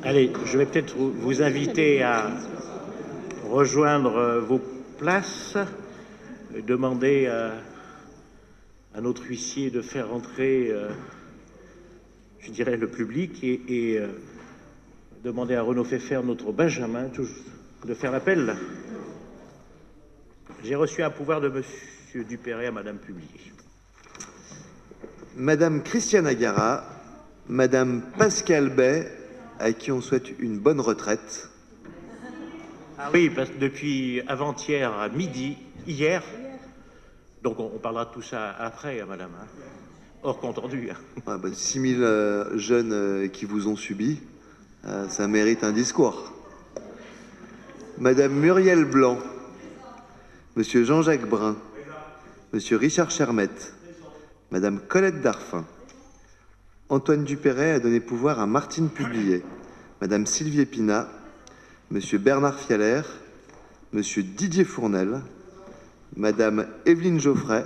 Allez, je vais peut-être vous inviter à rejoindre vos places, demander à notre huissier de faire entrer, je dirais, le public et demander à Renaud Pfeffer, notre Benjamin, de faire l'appel. J'ai reçu un pouvoir de Monsieur Dupéré à Madame Publier. Madame Christiane Agara, Madame Pascal Bay, à qui on souhaite une bonne retraite. Ah oui, parce que depuis avant-hier à midi, hier, donc on parlera de tout ça après, Madame, hein, hors compte rendu. Ah bah, 6000 jeunes qui vous ont subi, ça mérite un discours. Madame Muriel Blanc, Monsieur Jean-Jacques Brun, Monsieur Richard Chermette, Madame Colette Darfin. Antoine Dupéré a donné pouvoir à Martine Publier, Madame Sylvie Épinat, Monsieur Bernard Fialer, Monsieur Didier Fournel, Madame Evelyne Geoffray,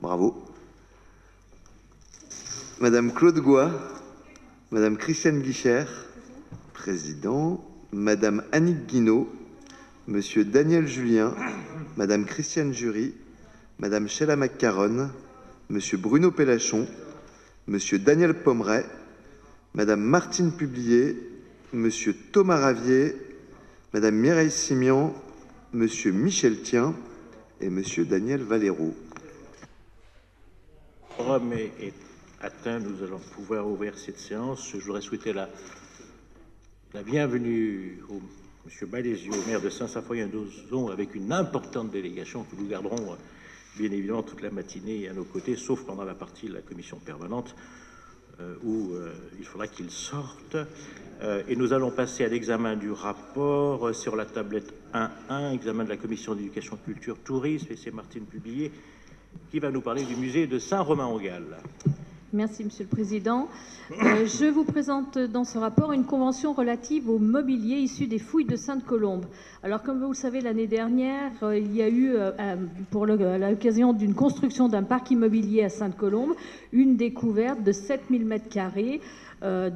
bravo, Madame Claude Goy, Madame Christiane Guichère, président, Madame Annick Guinaud, Monsieur Daniel Julien, Madame Christiane Jury, Madame Sheila McCarron, Monsieur Bruno Pellachon, Monsieur Daniel Pommeret, Madame Martine Publier, Monsieur Thomas Ravier, Madame Mireille Simian, Monsieur Michel Thien et Monsieur Daniel Valero. Rome est atteint, nous allons pouvoir ouvrir cette séance. Je voudrais souhaiter la bienvenue au Monsieur Balésio, maire de Saint-Symphorien-d'Ozon, avec une importante délégation que nous garderons bien évidemment toute la matinée à nos côtés, sauf pendant la partie de la commission permanente où il faudra qu'il sorte. Et nous allons passer à l'examen du rapport sur la tablette 1.1, examen de la commission d'éducation, culture, tourisme, et c'est Martine Publier qui va nous parler du musée de Saint-Romain-en-Galles. Merci, Monsieur le Président. Je vous présente dans ce rapport une convention relative au mobilier issu des fouilles de Sainte-Colombe. Alors, comme vous le savez, l'année dernière, il y a eu, à l'occasion d'une construction d'un parc immobilier à Sainte-Colombe, une découverte de 7000 m²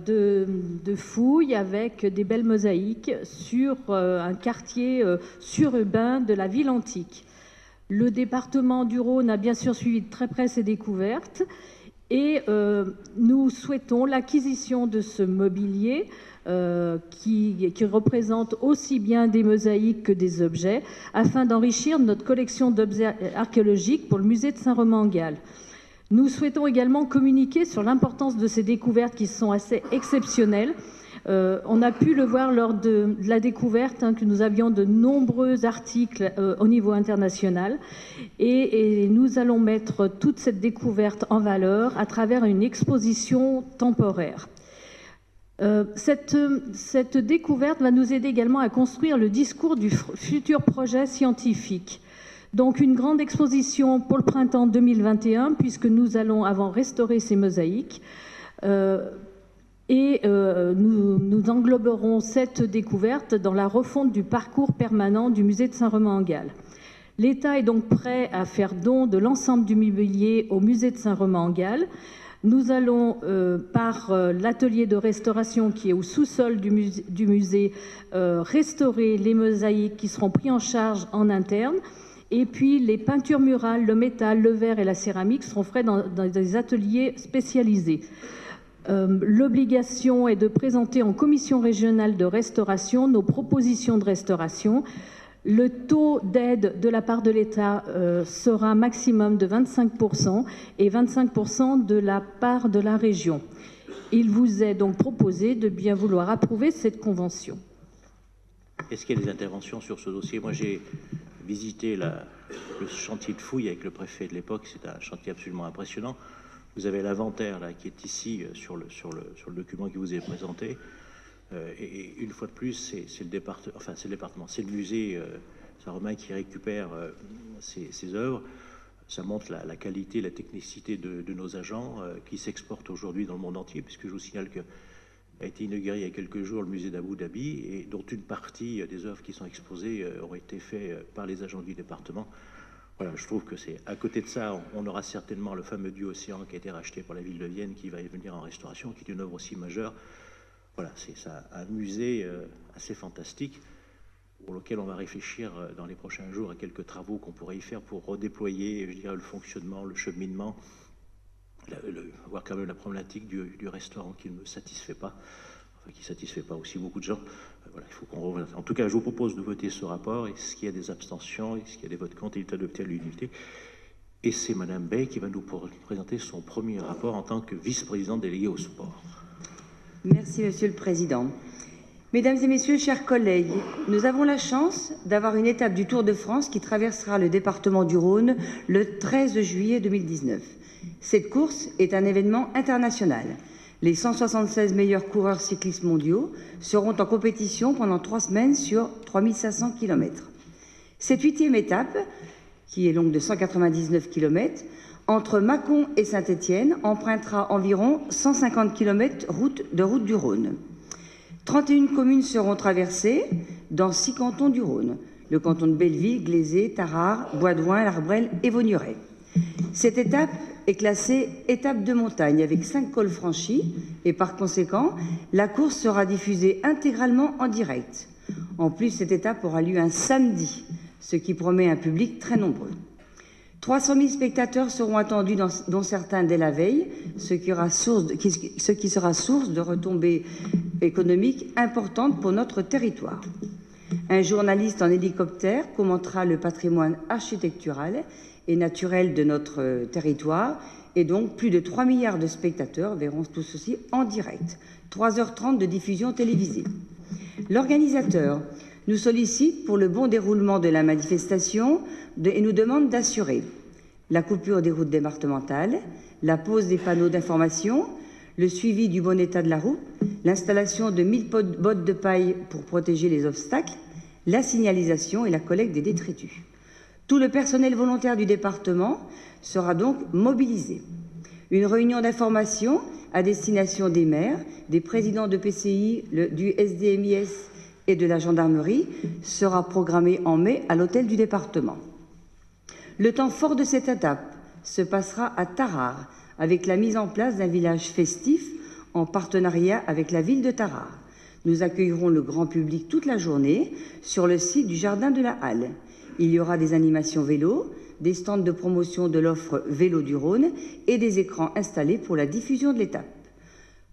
de fouilles avec des belles mosaïques sur un quartier sururbain de la ville antique. Le département du Rhône a bien sûr suivi de très près ces découvertes. Et nous souhaitons l'acquisition de ce mobilier qui représente aussi bien des mosaïques que des objets, afin d'enrichir notre collection d'objets archéologiques pour le musée de Saint-Romain-en-Galles. Nous souhaitons également communiquer sur l'importance de ces découvertes qui sont assez exceptionnelles. On a pu le voir lors de la découverte que nous avions de nombreux articles au niveau international et nous allons mettre toute cette découverte en valeur à travers une exposition temporaire. Cette découverte va nous aider également à construire le discours du futur projet scientifique. Donc une grande exposition pour le printemps 2021 puisque nous allons avant restaurer ces mosaïques. Nous engloberons cette découverte dans la refonte du parcours permanent du musée de Saint-Romain-en-Galles. L'État est donc prêt à faire don de l'ensemble du mobilier au musée de Saint-Romain-en-Galles. Nous allons, par l'atelier de restauration qui est au sous-sol du musée, restaurer les mosaïques qui seront pris en charge en interne. Et puis les peintures murales, le métal, le verre et la céramique seront faits dans des ateliers spécialisés. L'obligation est de présenter en commission régionale de restauration nos propositions de restauration. Le taux d'aide de la part de l'État sera un maximum de 25% et 25% de la part de la région. Il vous est donc proposé de bien vouloir approuver cette convention. Est-ce qu'il y a des interventions sur ce dossier? Moi, j'ai visité le chantier de fouilles avec le préfet de l'époque. C'est un chantier absolument impressionnant. Vous avez l'inventaire là qui est ici sur le document qui vous est présenté. Et une fois de plus, c'est le département, c'est le musée Saint-Romain qui récupère ces œuvres. Ça montre la qualité, la technicité de nos agents qui s'exportent aujourd'hui dans le monde entier, puisque je vous signale que a été inauguré il y a quelques jours le musée d'Abu Dhabi, et dont une partie des œuvres qui sont exposées ont été faites par les agents du département. Voilà, je trouve que c'est à côté de ça, on aura certainement le fameux Dieu Océan qui a été racheté par la ville de Vienne, qui va y venir en restauration, qui est une œuvre aussi majeure. voilà, c'est ça, un musée assez fantastique pour lequel on va réfléchir dans les prochains jours à quelques travaux qu'on pourrait y faire pour redéployer, je dirais, le fonctionnement, le cheminement, voir quand même la problématique du restaurant qui ne me satisfait pas, enfin, qui ne satisfait pas aussi beaucoup de gens. Voilà, il faut qu'on revoie. En tout cas, je vous propose de voter ce rapport, et s'il y a des abstentions, et s'il y a des votes contre, il est adopté à l'unanimité. Et c'est Madame Bay qui va nous présenter son premier rapport en tant que vice-présidente déléguée au sport. Merci, Monsieur le Président. Mesdames et Messieurs, chers collègues, nous avons la chance d'avoir une étape du Tour de France qui traversera le département du Rhône le 13 juillet 2019. Cette course est un événement international. Les 176 meilleurs coureurs cyclistes mondiaux seront en compétition pendant 3 semaines sur 3500 km. Cette 8e étape, qui est longue de 199 km, entre Mâcon et Saint-Étienne, empruntera environ 150 km de route du Rhône. 31 communes seront traversées dans 6 cantons du Rhône, le canton de Belleville, Glazé, Tarare, Bois-d'Oing, l'Arbrel et Vaugneray. Cette étape est classée étape de montagne avec 5 cols franchis et par conséquent, la course sera diffusée intégralement en direct. En plus, cette étape aura lieu un samedi, ce qui promet un public très nombreux. 300 000 spectateurs seront attendus, dont certains dès la veille, ce qui sera source de retombées économiques importantes pour notre territoire. Un journaliste en hélicoptère commentera le patrimoine architectural et naturel de notre territoire, et donc plus de 3 milliards de spectateurs verront tout ceci en direct. 3h30 de diffusion télévisée. L'organisateur nous sollicite pour le bon déroulement de la manifestation et nous demande d'assurer la coupure des routes départementales, la pose des panneaux d'information, le suivi du bon état de la route, l'installation de 1000 bottes de paille pour protéger les obstacles, la signalisation et la collecte des détritus. Tout le personnel volontaire du département sera donc mobilisé. Une réunion d'information à destination des maires, des présidents de PCI, du SDMIS et de la gendarmerie sera programmée en mai à l'hôtel du département. Le temps fort de cette étape se passera à Tarare, avec la mise en place d'un village festif en partenariat avec la ville de Tarare. Nous accueillerons le grand public toute la journée sur le site du Jardin de la Halle. Il y aura des animations vélo, des stands de promotion de l'offre Vélo du Rhône et des écrans installés pour la diffusion de l'étape.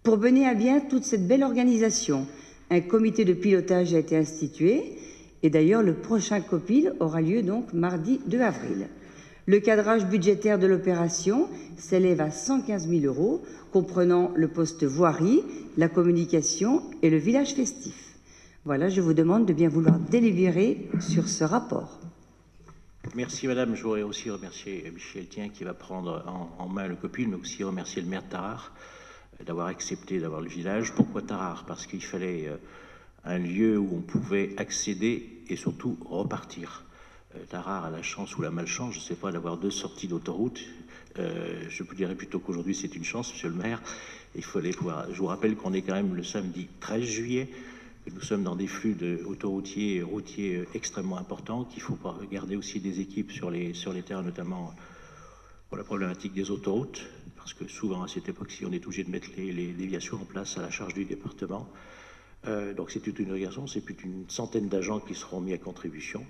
Pour mener à bien toute cette belle organisation, un comité de pilotage a été institué et d'ailleurs le prochain COPIL aura lieu donc mardi 2 avril. Le cadrage budgétaire de l'opération s'élève à 115 000 €, comprenant le poste voirie, la communication et le village festif. Voilà, je vous demande de bien vouloir délibérer sur ce rapport. Merci Madame. Je voudrais aussi remercier Michel Tien qui va prendre en main le COPIL, mais aussi remercier le maire de Tarare d'avoir accepté d'avoir le village. Pourquoi Tarare? Parce qu'il fallait un lieu où on pouvait accéder et surtout repartir. Tarare a la chance ou la malchance, je ne sais pas, d'avoir 2 sorties d'autoroute. Je vous dirais plutôt qu'aujourd'hui c'est une chance, monsieur le maire. Il fallait pouvoir. Je vous rappelle qu'on est quand même le samedi 13 juillet. Nous sommes dans des flux autoroutiers, routiers extrêmement importants, qu'il faut garder aussi des équipes sur les terrains, notamment pour la problématique des autoroutes, parce que souvent à cette époque-ci, on est obligé de mettre les déviations en place à la charge du département. Donc c'est toute une organisation, c'est plus d'une centaine d'agents qui seront mis à contribution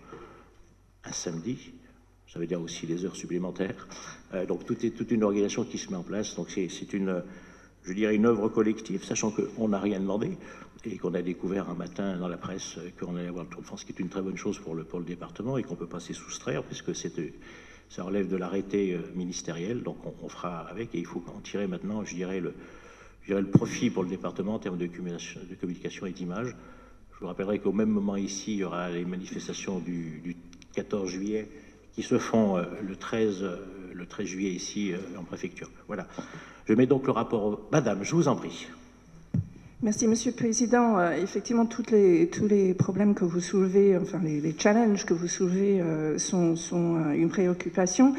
un samedi. Ça veut dire aussi les heures supplémentaires. Donc toute une organisation qui se met en place. Donc c'est une, je dirais, une œuvre collective, sachant qu'on n'a rien demandé et qu'on a découvert un matin dans la presse qu'on allait avoir le Tour de France, qui est une très bonne chose pour le département et qu'on ne peut pas s'y soustraire puisque ça relève de l'arrêté ministériel. Donc on fera avec et il faut en tirer maintenant, je dirais, le profit pour le département en termes de communication et d'image. Je vous rappellerai qu'au même moment ici, il y aura les manifestations du 14 juillet qui se font le 13 juillet ici en préfecture. Voilà. Je mets donc le rapport. Madame, je vous en prie. Merci, Monsieur le Président. Effectivement, tous les problèmes que vous soulevez, enfin les challenges que vous soulevez sont une préoccupation.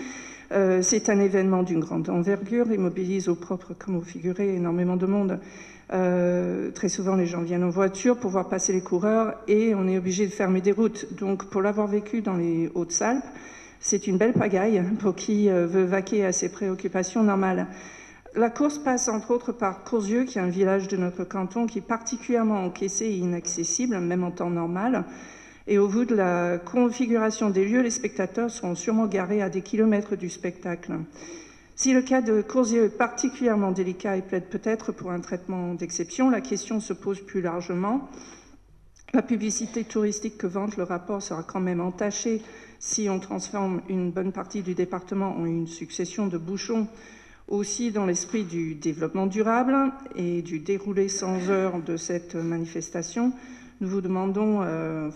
C'est un événement d'une grande envergure. Il mobilise au propre, comme vous figurez, énormément de monde. Très souvent, les gens viennent en voiture pour voir passer les coureurs et on est obligé de fermer des routes. Donc, pour l'avoir vécu dans les Hautes-Alpes, c'est une belle pagaille pour qui veut vaquer à ses préoccupations normales. La course passe entre autres par Courzieux, qui est un village de notre canton qui est particulièrement encaissé et inaccessible, même en temps normal. Et au vu de la configuration des lieux, les spectateurs seront sûrement garés à des kilomètres du spectacle. Si le cas de Courzieux est particulièrement délicat et plaide peut-être pour un traitement d'exception, la question se pose plus largement. La publicité touristique que vante le rapport sera quand même entachée si on transforme une bonne partie du département en une succession de bouchons, aussi dans l'esprit du développement durable et du déroulé sans heurts de cette manifestation. Nous vous demandons,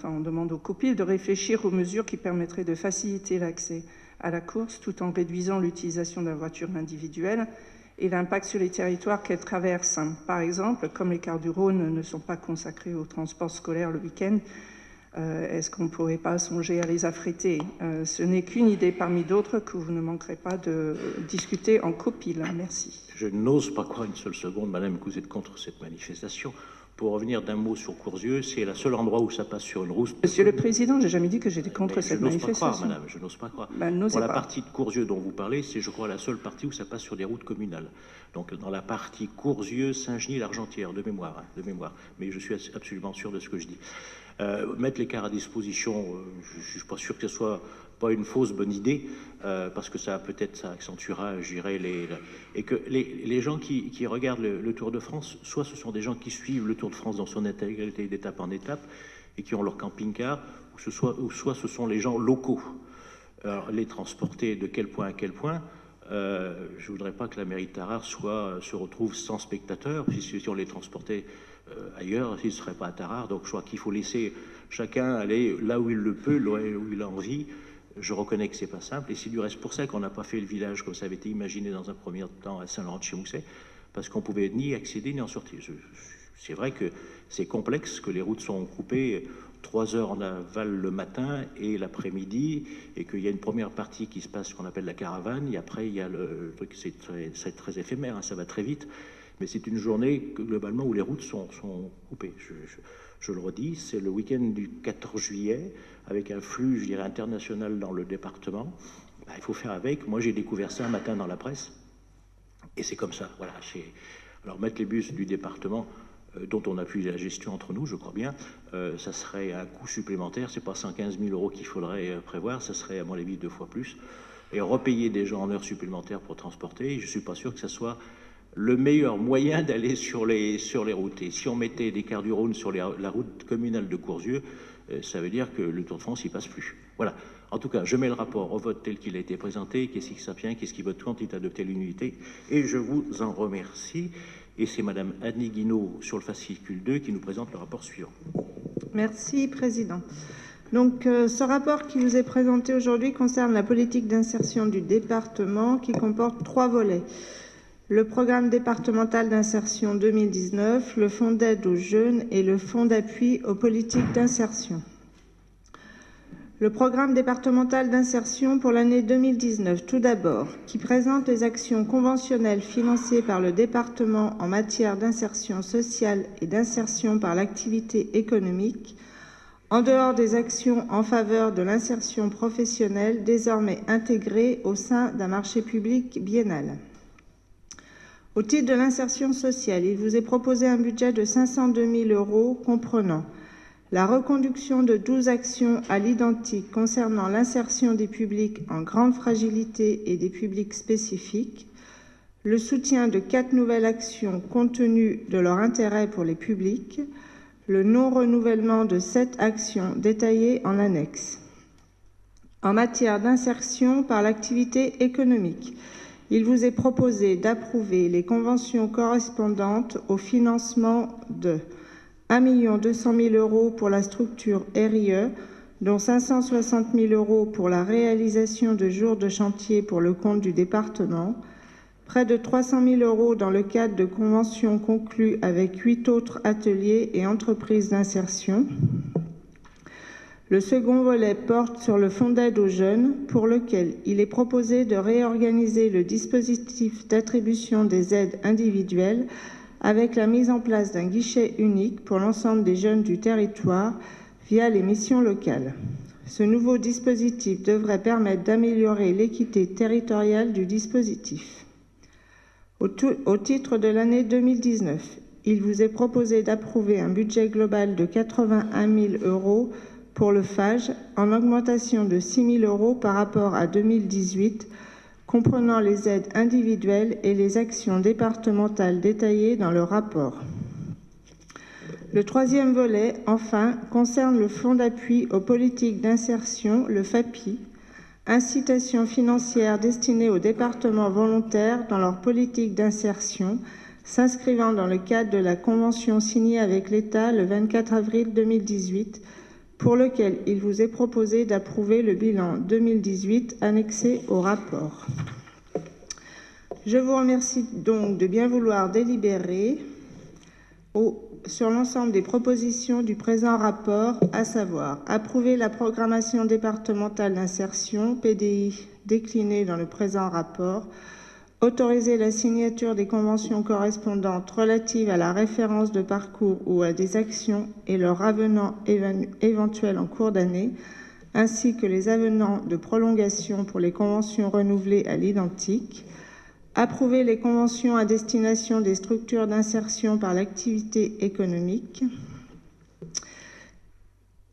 on demande aux COPIL de réfléchir aux mesures qui permettraient de faciliter l'accès à la course tout en réduisant l'utilisation de la voiture individuelle et l'impact sur les territoires qu'elle traverse. Par exemple, comme les quarts du Rhône ne sont pas consacrés au transport scolaire le week-end, est-ce qu'on ne pourrait pas songer à les affréter? Ce n'est qu'une idée parmi d'autres que vous ne manquerez pas de discuter en COPIL. Merci. Je n'ose pas croire une seule seconde, madame, que vous êtes contre cette manifestation. Pour revenir d'un mot sur Courzieux, c'est le seul endroit où ça passe sur une route. Monsieur le Président, j'ai jamais dit que j'étais contre cette manifestation. Je n'ose pas croire, madame, je n'ose pas croire. Pour la partie de Courzieux dont vous parlez, c'est, je crois, la seule partie où ça passe sur des routes communales. Donc, dans la partie Courzieux, Saint-Genis-l'Argentière, de mémoire. Mais je suis absolument sûr de ce que je dis. Mettre les cars à disposition, je ne suis pas sûr que ce soit pas une fausse bonne idée, parce que ça accentuera, je dirais, et que les gens qui regardent le Tour de France, soit ce sont des gens qui suivent le Tour de France dans son intégralité d'étape en étape et qui ont leur camping-car, ou soit ce sont les gens locaux. Alors, les transporter de quel point à quel point, je ne voudrais pas que la mairie de Tarare se retrouve sans spectateurs. Si on les transportait ailleurs, ils ne seraient pas à Tarare. Donc je crois qu'il faut laisser chacun aller là où il le peut, là où il a envie. Je reconnais que c'est pas simple, et c'est du reste pour ça qu'on n'a pas fait le village comme ça avait été imaginé dans un premier temps à Saint-Laurent-de-Chémousset, parce qu'on pouvait ni accéder ni en sortir. C'est vrai que c'est complexe, que les routes sont coupées 3 heures en aval le matin et l'après-midi, et qu'il y a une première partie qui se passe, ce qu'on appelle la caravane, et après il y a le truc, c'est très éphémère, hein, ça va très vite, mais c'est une journée globalement où les routes sont coupées. Je le redis, c'est le week-end du 14 juillet, avec un flux, je dirais, international dans le département. Il faut faire avec. Moi, j'ai découvert ça un matin dans la presse, et c'est comme ça. Voilà. Alors, mettre les bus du département, dont on appuie la gestion entre nous, je crois bien, ça serait un coût supplémentaire. C'est pas 115 000 € qu'il faudrait prévoir, ça serait, à mon avis, 2 fois plus. Et repayer des gens en heures supplémentaires pour transporter, je suis pas sûr que ça soit le meilleur moyen d'aller sur les routes. Et si on mettait des quarts du Rhône sur la route communale de Courzieux, ça veut dire que le Tour de France n'y passe plus. Voilà. En tout cas, je mets le rapport au vote tel qu'il a été présenté. Qu'est-ce qui s'abstient, qu'est-ce qui vote contre, il est adopté l'unité. Et je vous en remercie. Et c'est Madame Annie Guinaud sur le fascicule 2 qui nous présente le rapport suivant. Merci, Président. Donc, ce rapport qui vous est présenté aujourd'hui concerne la politique d'insertion du département qui comporte 3 volets. Le programme départemental d'insertion 2019, le fonds d'aide aux jeunes et le fonds d'appui aux politiques d'insertion. Le programme départemental d'insertion pour l'année 2019, tout d'abord, qui présente les actions conventionnelles financées par le département en matière d'insertion sociale et d'insertion par l'activité économique, en dehors des actions en faveur de l'insertion professionnelle désormais intégrées au sein d'un marché public biennal. Au titre de l'insertion sociale, il vous est proposé un budget de 502 000 € comprenant la reconduction de 12 actions à l'identique concernant l'insertion des publics en grande fragilité et des publics spécifiques, le soutien de 4 nouvelles actions compte tenu de leur intérêt pour les publics, le non-renouvellement de 7 actions détaillées en annexe. En matière d'insertion par l'activité économique, il vous est proposé d'approuver les conventions correspondantes au financement de 1 200 000 € pour la structure RIE, dont 560 000 € pour la réalisation de jours de chantier pour le compte du département, près de 300 000 € dans le cadre de conventions conclues avec 8 autres ateliers et entreprises d'insertion. Le second volet porte sur le fonds d'aide aux jeunes, pour lequel il est proposé de réorganiser le dispositif d'attribution des aides individuelles avec la mise en place d'un guichet unique pour l'ensemble des jeunes du territoire via les missions locales. Ce nouveau dispositif devrait permettre d'améliorer l'équité territoriale du dispositif. Au titre de l'année 2019, il vous est proposé d'approuver un budget global de 81 000 € pour le FAGE, en augmentation de 6 000 € par rapport à 2018, comprenant les aides individuelles et les actions départementales détaillées dans le rapport. Le troisième volet, enfin, concerne le Fonds d'appui aux politiques d'insertion, le FAPI, incitation financière destinée aux départements volontaires dans leur politique d'insertion, s'inscrivant dans le cadre de la convention signée avec l'État le 24 avril 2018, pour lequel il vous est proposé d'approuver le bilan 2018 annexé au rapport. Je vous remercie donc de bien vouloir délibérer sur l'ensemble des propositions du présent rapport, à savoir approuver la programmation départementale d'insertion, PDI, déclinée dans le présent rapport, autoriser la signature des conventions correspondantes relatives à la référence de parcours ou à des actions et leurs avenants éventuels en cours d'année, ainsi que les avenants de prolongation pour les conventions renouvelées à l'identique, approuver les conventions à destination des structures d'insertion par l'activité économique,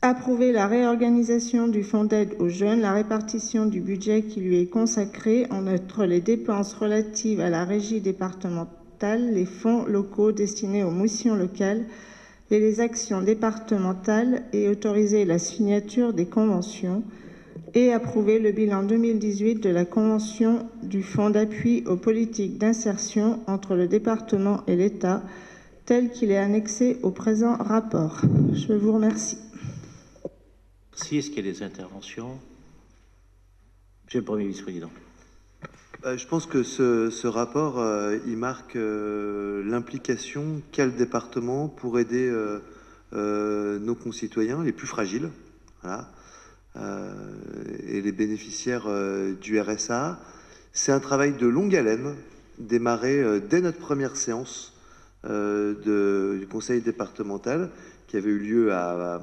approuver la réorganisation du fonds d'aide aux jeunes, la répartition du budget qui lui est consacré entre les dépenses relatives à la régie départementale, les fonds locaux destinés aux missions locales et les actions départementales et autoriser la signature des conventions et approuver le bilan 2018 de la convention du Fonds d'appui aux politiques d'insertion entre le département et l'État, tel qu'il est annexé au présent rapport. Je vous remercie. Merci. Est-ce qu'il y a des interventions? Monsieur le Premier vice-président. Je pense que ce rapport, il marque l'implication qu'a le département pour aider nos concitoyens les plus fragiles, voilà, et les bénéficiaires du RSA. C'est un travail de longue haleine, démarré dès notre première séance du conseil départemental qui avait eu lieu à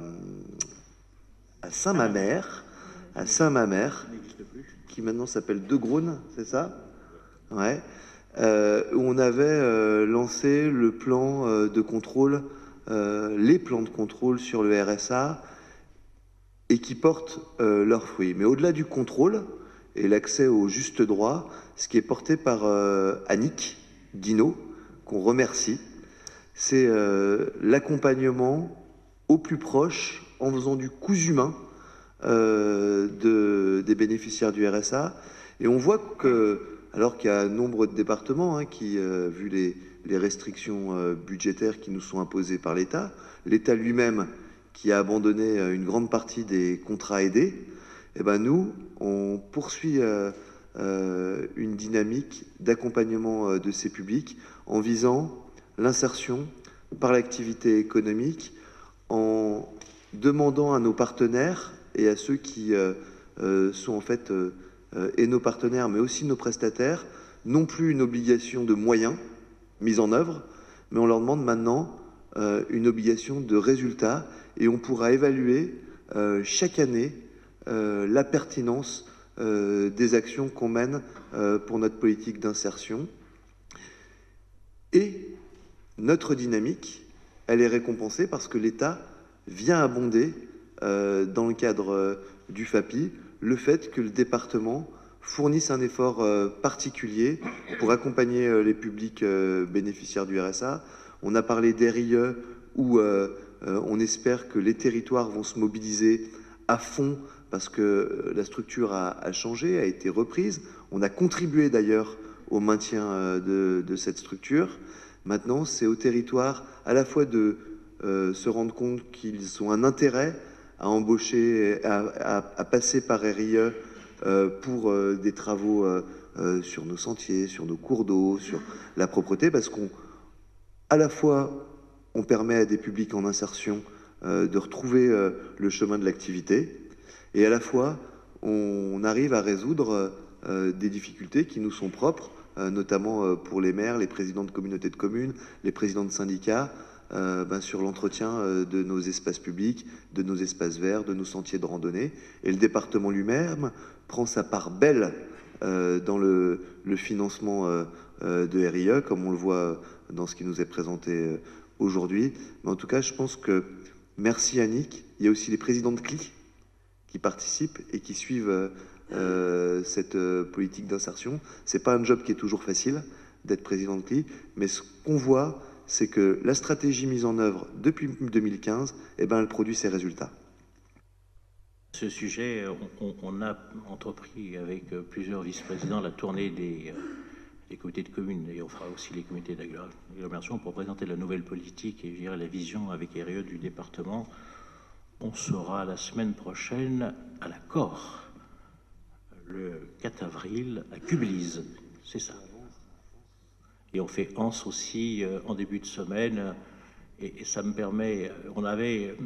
Saint-Mamère, qui maintenant s'appelle De Graunes, c'est ça? Ouais. Où on avait lancé le plan de contrôle, les plans de contrôle sur le RSA, et qui portent leurs fruits. Mais au-delà du contrôle et l'accès au juste droit, ce qui est porté par Annick Guinaud, qu'on remercie, c'est l'accompagnement au plus proche, en faisant du cousu humain des bénéficiaires du RSA. Et on voit que, alors qu'il y a nombre de départements qui, vu les restrictions budgétaires qui nous sont imposées par l'État lui-même qui a abandonné une grande partie des contrats aidés, eh ben nous, on poursuit une dynamique d'accompagnement de ces publics en visant l'insertion par l'activité économique, en demandant à nos partenaires et à ceux qui sont en fait et nos partenaires, mais aussi nos prestataires, non plus une obligation de moyens mise en œuvre, mais on leur demande maintenant une obligation de résultat, et on pourra évaluer chaque année la pertinence des actions qu'on mène pour notre politique d'insertion. Et notre dynamique, elle est récompensée parce que l'État vient abonder, dans le cadre du FAPI, le fait que le département fournisse un effort particulier pour accompagner les publics bénéficiaires du RSA. On a parlé d'RIE, où on espère que les territoires vont se mobiliser à fond parce que la structure a changé, a été reprise. On a contribué d'ailleurs au maintien de cette structure. Maintenant, c'est aux territoires à la fois de se rendre compte qu'ils ont un intérêt à embaucher, à passer par RIE pour des travaux sur nos sentiers, sur nos cours d'eau, sur la propreté, parce qu'à la fois, on permet à des publics en insertion de retrouver le chemin de l'activité, et à la fois, on arrive à résoudre des difficultés qui nous sont propres, notamment pour les maires, les présidents de communautés de communes, les présidents de syndicats, sur l'entretien de nos espaces publics, de nos espaces verts, de nos sentiers de randonnée. Et le département lui-même prend sa part belle dans le financement de RIE, comme on le voit dans ce qui nous est présenté aujourd'hui. Mais en tout cas, je pense que, merci Annick, il y a aussi les présidents de CLI qui participent et qui suivent cette politique d'insertion. C'est pas un job qui est toujours facile d'être président de CLI, mais ce qu'on voit, c'est que la stratégie mise en œuvre depuis 2015, eh ben, elle produit ses résultats. Ce sujet, on a entrepris avec plusieurs vice-présidents la tournée des comités de communes, et on fera aussi les comités d'agglomération pour présenter la nouvelle politique et je dirais la vision avec RIE du département. On sera la semaine prochaine à la COR, le 4 avril, à Cublise, c'est ça. Et on fait Anse aussi en début de semaine, et ça me permet, on avait,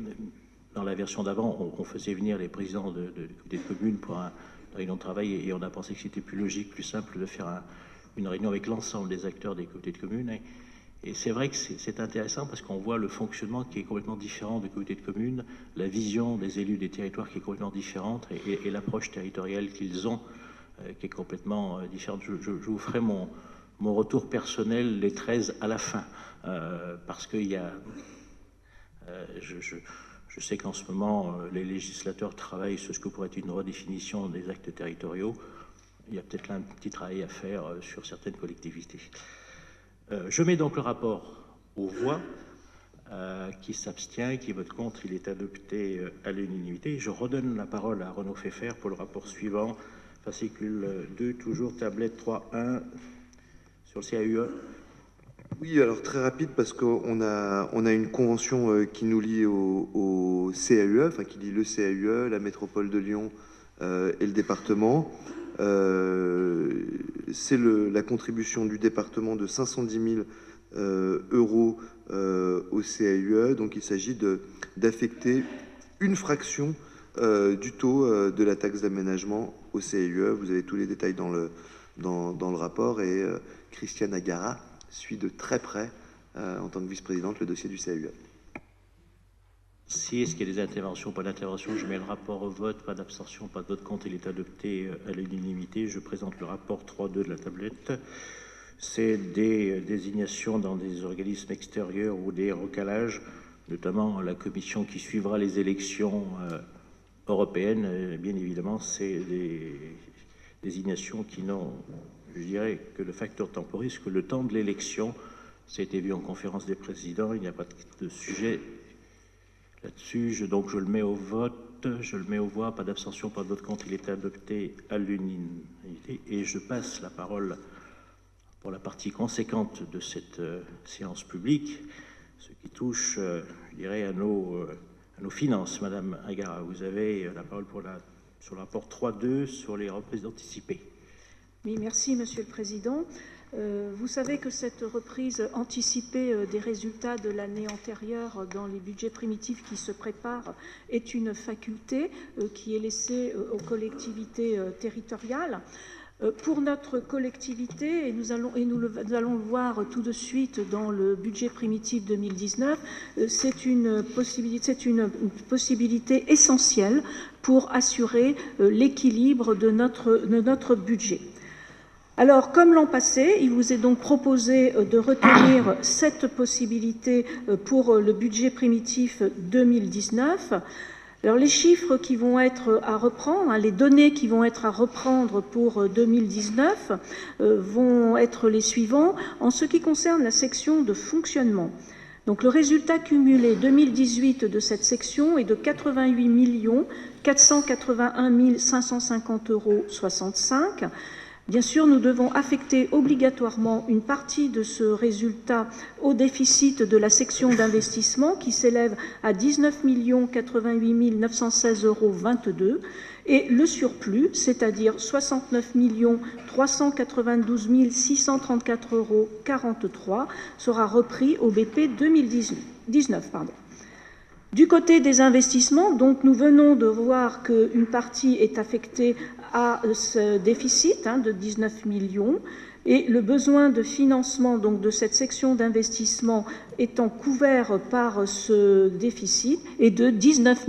dans la version d'avant, on faisait venir les présidents de comités de communes pour une réunion de travail, et on a pensé que c'était plus logique, plus simple de faire une réunion avec l'ensemble des acteurs des comités de communes. Et c'est vrai que c'est intéressant parce qu'on voit le fonctionnement qui est complètement différent des comités de communes, la vision des élus des territoires qui est complètement différente, et l'approche territoriale qu'ils ont qui est complètement différente. Je vous ferai mon retour personnel les 13 à la fin, parce qu'il y a... je sais qu'en ce moment, les législateurs travaillent sur ce que pourrait être une redéfinition des actes territoriaux. Il y a peut-être là un petit travail à faire sur certaines collectivités. Je mets donc le rapport aux voix. Qui s'abstient, qui vote contre, il est adopté à l'unanimité. Je redonne la parole à Renaud Pfeffer pour le rapport suivant, fascicule 2, toujours tablette 3.1 sur le CAUE. Oui, alors très rapide parce qu'on a une convention qui nous lie au CAUE, enfin qui lie le CAUE, la métropole de Lyon et le département. C'est la contribution du département de 510 000 euros au CAUE. Donc il s'agit d'affecter une fraction du taux de la taxe d'aménagement au CAUE. Vous avez tous les détails dans le rapport, et Christiane Agara suit de très près en tant que vice-présidente le dossier du CAUE. Si est-ce qu'il y a des interventions, pas d'intervention, je mets le rapport au vote, pas d'abstention, pas de vote contre, il est adopté à l'unanimité. Je présente le rapport 3.2 de la tablette. C'est des désignations dans des organismes extérieurs ou des recalages, notamment la commission qui suivra les élections européennes. Bien évidemment, c'est des désignations qui n'ont, je dirais, que le facteur temporel, que le temps de l'élection. Ça a été vu en conférence des présidents, il n'y a pas de sujet là-dessus. Donc je le mets au vote, je le mets aux voix, pas d'abstention, pas de vote contre, il est adopté à l'unanimité. Et je passe la parole pour la partie conséquente de cette séance publique, ce qui touche, je dirais, à nos finances. Madame Agara, vous avez la parole sur le rapport 3.2 sur les reprises anticipées. Oui, merci Monsieur le Président. Vous savez que cette reprise anticipée des résultats de l'année antérieure dans les budgets primitifs qui se préparent est une faculté qui est laissée aux collectivités territoriales. Pour notre collectivité, et nous allons le voir tout de suite dans le budget primitif 2019, c'est une possibilité essentielle pour assurer l'équilibre de notre budget. Alors, comme l'an passé, il vous est donc proposé de retenir cette possibilité pour le budget primitif 2019. Alors, les chiffres qui vont être à reprendre, les données qui vont être à reprendre pour 2019 vont être les suivants. En ce qui concerne la section de fonctionnement, donc le résultat cumulé 2018 de cette section est de 88 481 550,65 €. Bien sûr, nous devons affecter obligatoirement une partie de ce résultat au déficit de la section d'investissement qui s'élève à 19 88 916,22 € et le surplus, c'est-à-dire 69 392 634,43 € sera repris au BP 2019. Du côté des investissements, donc, nous venons de voir qu'une partie est affectée à ce déficit de 19 millions et le besoin de financement donc, de cette section d'investissement étant couvert par ce déficit est de 19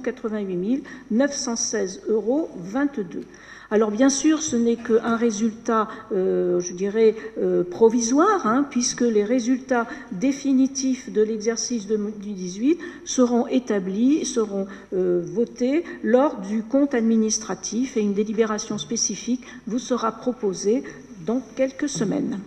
088 916,22 €. Alors bien sûr, ce n'est qu'un résultat, je dirais, provisoire, puisque les résultats définitifs de l'exercice 2018 seront établis, seront votés lors du compte administratif, et une délibération spécifique vous sera proposée dans quelques semaines.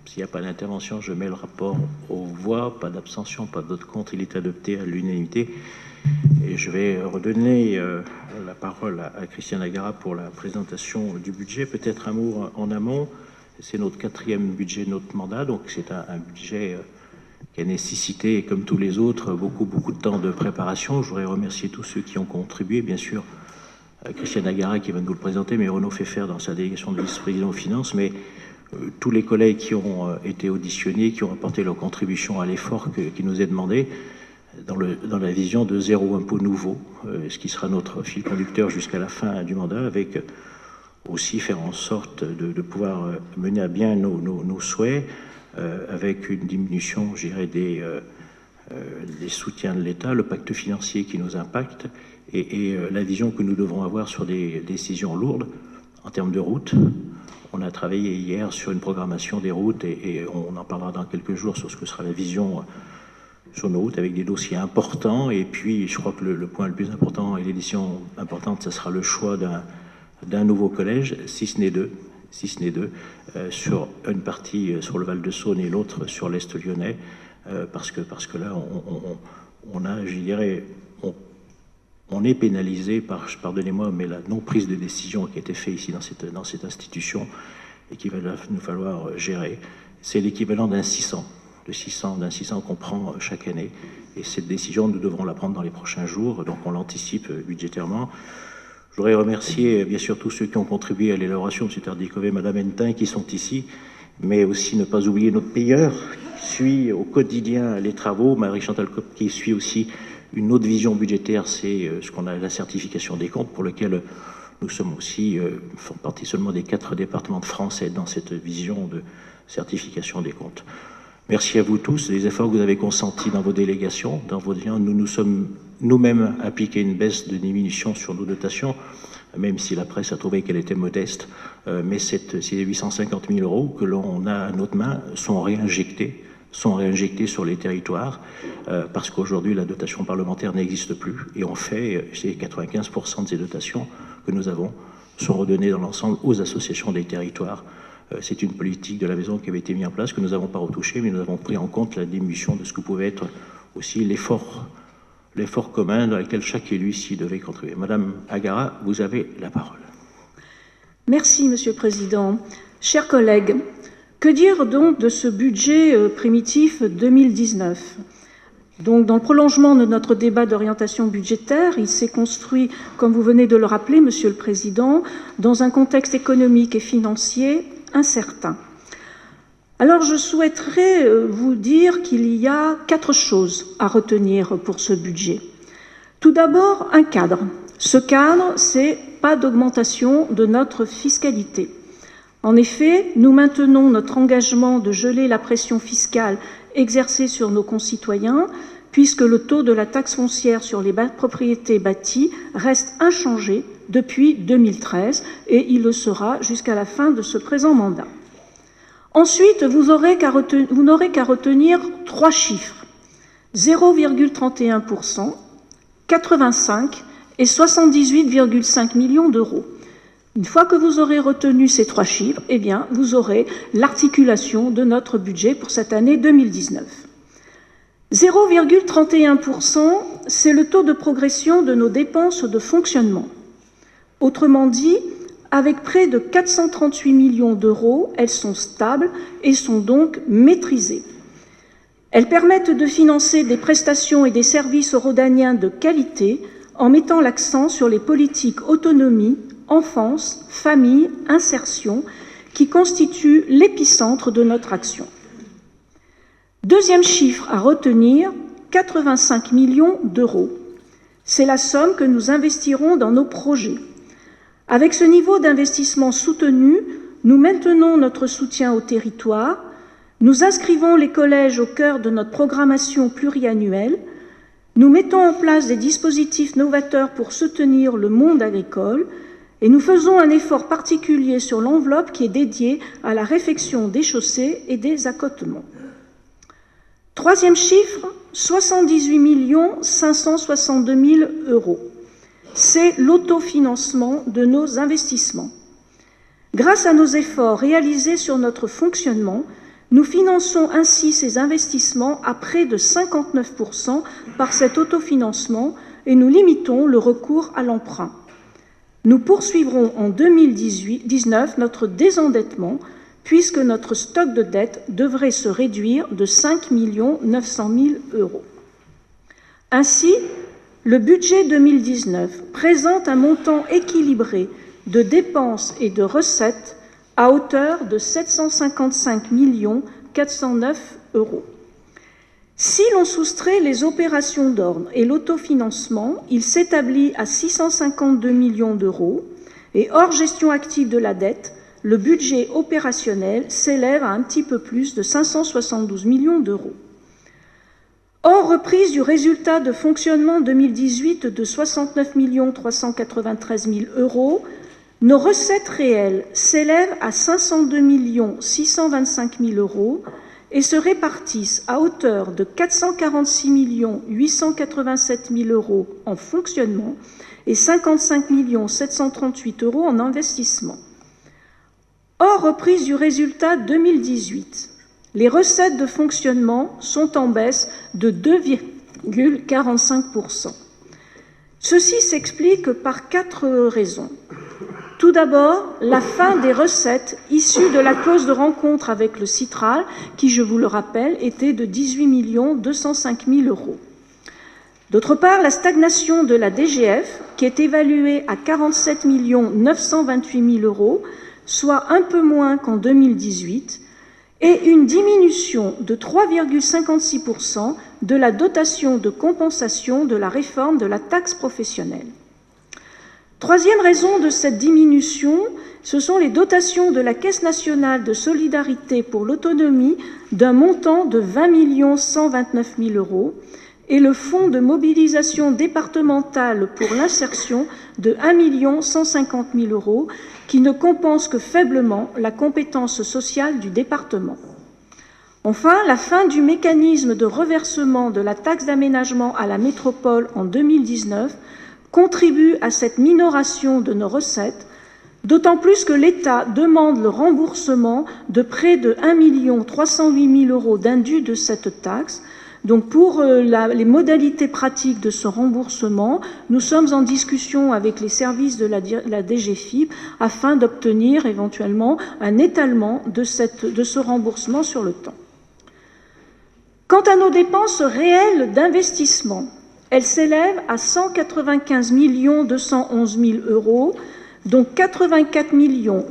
S'il n'y a pas d'intervention, je mets le rapport aux voix, pas d'abstention, pas de vote contre, il est adopté à l'unanimité. Et je vais redonner la parole à Christiane Agara pour la présentation du budget. Peut-être un mot en amont. C'est notre 4e budget de notre mandat, donc c'est un budget qui a nécessité, comme tous les autres, beaucoup de temps de préparation. Je voudrais remercier tous ceux qui ont contribué, bien sûr, Christiane Agara qui va nous le présenter, mais Renaud Pfeffer dans sa délégation de vice-président aux finances, mais tous les collègues qui ont été auditionnés, qui ont apporté leur contribution à l'effort qui nous est demandé, dans la vision de zéro impôt nouveau, ce qui sera notre fil conducteur jusqu'à la fin du mandat, avec aussi faire en sorte de pouvoir mener à bien nos souhaits, avec une diminution, je dirais, des soutiens de l'État, le pacte financier qui nous impacte, et la vision que nous devrons avoir sur des décisions lourdes en termes de routes. On a travaillé hier sur une programmation des routes, et on en parlera dans quelques jours sur ce que sera la vision sur nos routes, avec des dossiers importants. Et puis, je crois que le point le plus important et l'édition importante, ce sera le choix d'un nouveau collège, si ce n'est deux, sur une partie sur le Val-de-Saône et l'autre sur l'Est lyonnais, parce que là, on a, je dirais, on est pénalisé par, pardonnez-moi, mais la non-prise de décision qui a été faite ici dans cette institution et qu'il va nous falloir gérer. C'est l'équivalent d'un 600 qu'on prend chaque année. Et cette décision, nous devrons la prendre dans les prochains jours, donc on l'anticipe budgétairement. Je voudrais remercier bien sûr tous ceux qui ont contribué à l'élaboration de cet Tardicové, Madame Hentin, qui sont ici, mais aussi ne pas oublier notre payeur, qui suit au quotidien les travaux, Marie-Chantal Kopp, qui suit aussi une autre vision budgétaire, c'est ce qu'on a la certification des comptes, pour lequel nous sommes aussi, faisons partie seulement des 4 départements de France dans cette vision de certification des comptes. Merci à vous tous, les efforts que vous avez consentis dans vos délégations, dans vos liens. Nous sommes nous-mêmes appliqué une baisse de diminution sur nos dotations, même si la presse a trouvé qu'elle était modeste, mais ces 850 000 euros que l'on a à notre main sont réinjectés sur les territoires, parce qu'aujourd'hui la dotation parlementaire n'existe plus, et on fait, c'est 95% de ces dotations que nous avons sont redonnées dans l'ensemble aux associations des territoires. C'est une politique de la maison qui avait été mise en place, que nous n'avons pas retouchée, mais nous avons pris en compte la diminution de ce que pouvait être aussi l'effort commun dans lequel chaque élu ici devait contribuer. Madame Agara, vous avez la parole. Merci, Monsieur le Président. Chers collègues, que dire donc de ce budget primitif 2019 ? Donc, dans le prolongement de notre débat d'orientation budgétaire, il s'est construit, comme vous venez de le rappeler, Monsieur le Président, dans un contexte économique et financier incertain. Alors, je souhaiterais vous dire qu'il y a 4 choses à retenir pour ce budget. Tout d'abord, un cadre. Ce cadre, c'est pas d'augmentation de notre fiscalité. En effet, nous maintenons notre engagement de geler la pression fiscale exercée sur nos concitoyens, puisque le taux de la taxe foncière sur les propriétés bâties reste inchangé depuis 2013, et il le sera jusqu'à la fin de ce présent mandat. Ensuite, vous n'aurez qu'à retenir 3 chiffres, 0,31%, 85 et 78,5 millions d'euros. Une fois que vous aurez retenu ces 3 chiffres, eh bien, vous aurez l'articulation de notre budget pour cette année 2019. 0,31%, c'est le taux de progression de nos dépenses de fonctionnement. Autrement dit, avec près de 438 millions d'euros, elles sont stables et sont donc maîtrisées. Elles permettent de financer des prestations et des services aux Rhodaniens de qualité en mettant l'accent sur les politiques autonomie, enfance, famille, insertion, qui constituent l'épicentre de notre action. Deuxième chiffre à retenir, 85 millions d'euros. C'est la somme que nous investirons dans nos projets. Avec ce niveau d'investissement soutenu, nous maintenons notre soutien au territoire, nous inscrivons les collèges au cœur de notre programmation pluriannuelle, Nous mettons en place des dispositifs novateurs pour soutenir le monde agricole et nous faisons un effort particulier sur l'enveloppe qui est dédiée à la réfection des chaussées et des accotements. Troisième chiffre, 78 562 000 euros. C'est l'autofinancement de nos investissements. Grâce à nos efforts réalisés sur notre fonctionnement, nous finançons ainsi ces investissements à près de 59% par cet autofinancement et nous limitons le recours à l'emprunt. Nous poursuivrons en 2019 notre désendettement puisque notre stock de dette devrait se réduire de 5 900 000 euros. Ainsi, le budget 2019 présente un montant équilibré de dépenses et de recettes à hauteur de 755 409 euros. Si l'on soustrait les opérations d'ordre et l'autofinancement, il s'établit à 652 millions d'euros et hors gestion active de la dette, le budget opérationnel s'élève à un petit peu plus de 572 millions d'euros. Hors reprise du résultat de fonctionnement 2018 de 69 393 000 euros, nos recettes réelles s'élèvent à 502 625 000 euros et se répartissent à hauteur de 446 887 000 euros en fonctionnement et 55 738 euros en investissement. Hors reprise du résultat 2018, les recettes de fonctionnement sont en baisse de 2,45%. Ceci s'explique par 4 raisons. Tout d'abord, la fin des recettes issues de la clause de rencontre avec le Citral, qui, je vous le rappelle, était de 18 205 000 euros. D'autre part, la stagnation de la DGF, qui est évaluée à 47 928 000 euros, soit un peu moins qu'en 2018, et une diminution de 3,56% de la dotation de compensation de la réforme de la taxe professionnelle. Troisième raison de cette diminution, ce sont les dotations de la Caisse nationale de solidarité pour l'autonomie d'un montant de 20 129 000 euros et le fonds de mobilisation départementale pour l'insertion de 1 150 000 euros qui ne compense que faiblement la compétence sociale du département. Enfin, la fin du mécanisme de reversement de la taxe d'aménagement à la métropole en 2019 contribue à cette minoration de nos recettes, d'autant plus que l'État demande le remboursement de près de 1 308 000 euros d'indus de cette taxe. Donc pour les modalités pratiques de ce remboursement, nous sommes en discussion avec les services de la DGFiP afin d'obtenir éventuellement un étalement de ce remboursement sur le temps. Quant à nos dépenses réelles d'investissement, elles s'élèvent à 195 211 000 euros, dont 84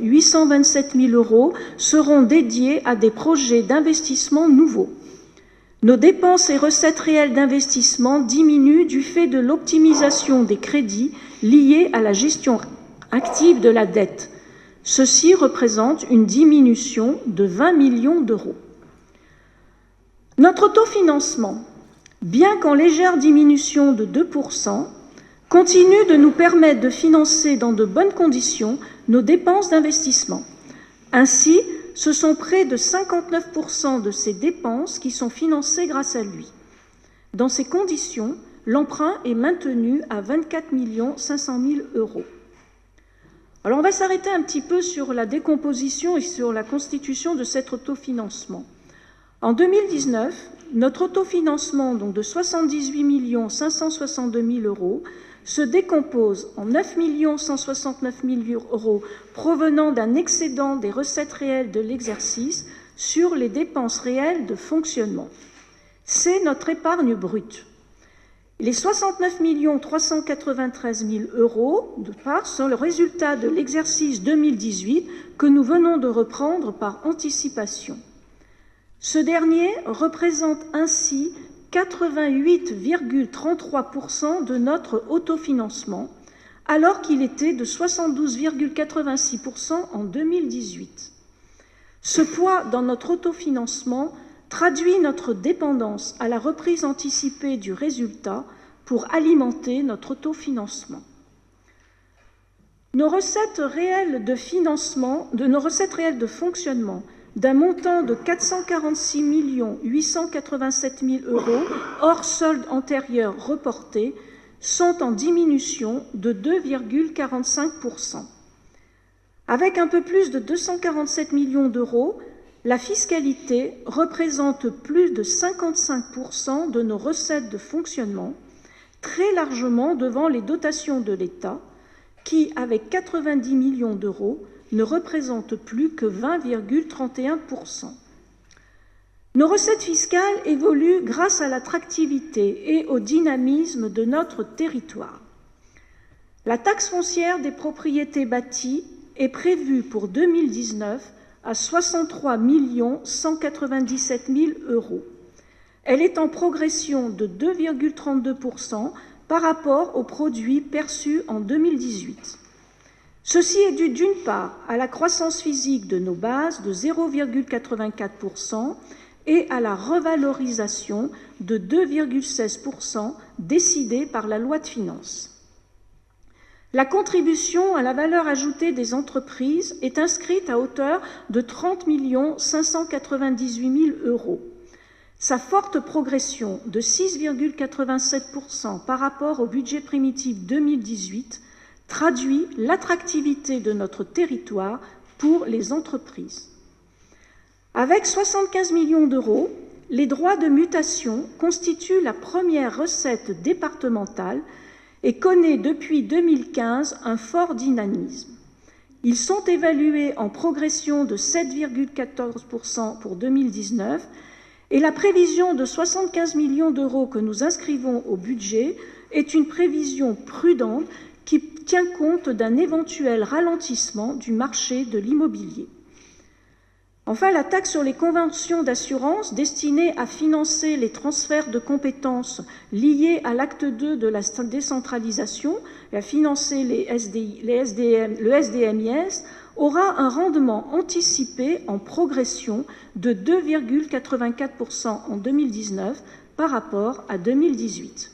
827 000 euros seront dédiés à des projets d'investissement nouveaux. Nos dépenses et recettes réelles d'investissement diminuent du fait de l'optimisation des crédits liés à la gestion active de la dette. Ceci représente une diminution de 20 millions d'euros. Notre autofinancement, bien qu'en légère diminution de 2%, continue de nous permettre de financer dans de bonnes conditions nos dépenses d'investissement. Ainsi, ce sont près de 59% de ces dépenses qui sont financées grâce à lui. Dans ces conditions, l'emprunt est maintenu à 24 500 000 euros. Alors on va s'arrêter un petit peu sur la décomposition et sur la constitution de cet autofinancement. En 2019, notre autofinancement donc de 78 562 000 euros se décompose en 9 169 000 euros provenant d'un excédent des recettes réelles de l'exercice sur les dépenses réelles de fonctionnement. C'est notre épargne brute. Les 69 393 000 euros de part sont le résultat de l'exercice 2018 que nous venons de reprendre par anticipation. Ce dernier représente ainsi 88,33% de notre autofinancement, alors qu'il était de 72,86% en 2018. Ce poids dans notre autofinancement traduit notre dépendance à la reprise anticipée du résultat pour alimenter notre autofinancement. Nos recettes réelles de fonctionnement d'un montant de 446 887 000 euros, hors solde antérieur reporté, sont en diminution de 2,45%. Avec un peu plus de 247 millions d'euros, la fiscalité représente plus de 55% de nos recettes de fonctionnement, très largement devant les dotations de l'État, qui, avec 90 millions d'euros, ne représentent plus que 20,31%. Nos recettes fiscales évoluent grâce à l'attractivité et au dynamisme de notre territoire. La taxe foncière des propriétés bâties est prévue pour 2019 à 63 197 000 euros. Elle est en progression de 2,32% par rapport aux produits perçus en 2018. Ceci est dû d'une part à la croissance physique de nos bases de 0,84% et à la revalorisation de 2,16% décidée par la loi de finances. La contribution à la valeur ajoutée des entreprises est inscrite à hauteur de 30 598 000 euros. Sa forte progression de 6,87% par rapport au budget primitif 2018 traduit l'attractivité de notre territoire pour les entreprises. Avec 75 millions d'euros, les droits de mutation constituent la première recette départementale et connaît depuis 2015 un fort dynamisme. Ils sont évalués en progression de 7,14% pour 2019 et la prévision de 75 millions d'euros que nous inscrivons au budget est une prévision prudente qui tient compte d'un éventuel ralentissement du marché de l'immobilier. Enfin, la taxe sur les conventions d'assurance destinée à financer les transferts de compétences liés à l'acte 2 de la décentralisation et à financer le SDMIS aura un rendement anticipé en progression de 2,84% en 2019 par rapport à 2018.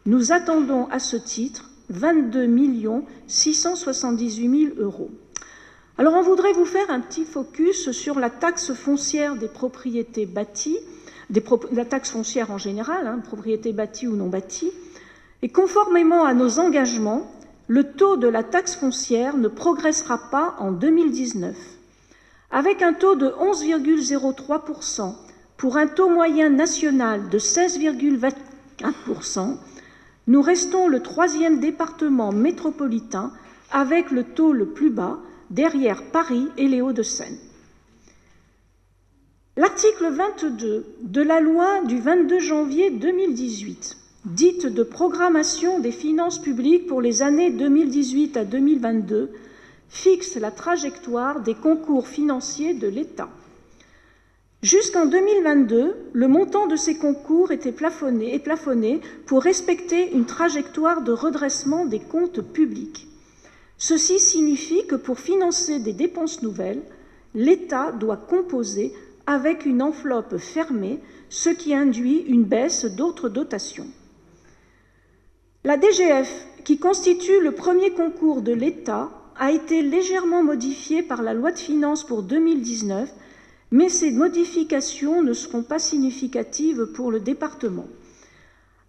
Nous attendons à ce titre 22 678 000 euros. Alors on voudrait vous faire un petit focus sur la taxe foncière des propriétés bâties, la taxe foncière en général, propriétés bâties ou non bâties, et conformément à nos engagements, le taux de la taxe foncière ne progressera pas en 2019. Avec un taux de 11,03% pour un taux moyen national de 16,21%, nous restons le troisième département métropolitain avec le taux le plus bas, derrière Paris et les Hauts-de-Seine. L'article 22 de la loi du 22 janvier 2018, dite de programmation des finances publiques pour les années 2018 à 2022, fixe la trajectoire des concours financiers de l'État. Jusqu'en 2022, le montant de ces concours était plafonné pour respecter une trajectoire de redressement des comptes publics. Ceci signifie que pour financer des dépenses nouvelles, l'État doit composer avec une enveloppe fermée, ce qui induit une baisse d'autres dotations. La DGF, qui constitue le premier concours de l'État, a été légèrement modifiée par la loi de finances pour 2019, mais ces modifications ne seront pas significatives pour le département.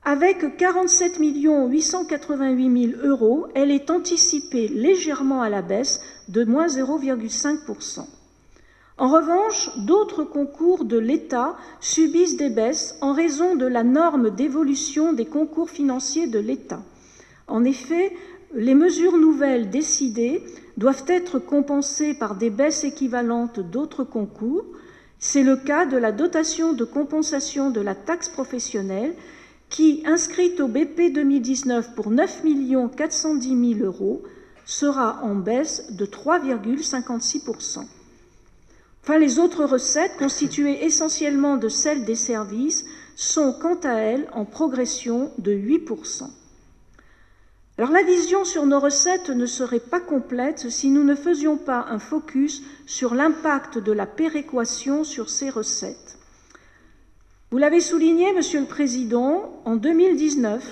Avec 47 888 000 euros, elle est anticipée légèrement à la baisse de moins 0,5%. En revanche, d'autres concours de l'État subissent des baisses en raison de la norme d'évolution des concours financiers de l'État. En effet, les mesures nouvelles décidées doivent être compensées par des baisses équivalentes d'autres concours. C'est le cas de la dotation de compensation de la taxe professionnelle qui, inscrite au BP 2019 pour 9 410 000 euros, sera en baisse de 3,56%. Enfin, les autres recettes, constituées essentiellement de celles des services, sont quant à elles en progression de 8%. Alors la vision sur nos recettes ne serait pas complète si nous ne faisions pas un focus sur l'impact de la péréquation sur ces recettes. Vous l'avez souligné, Monsieur le Président, en 2019,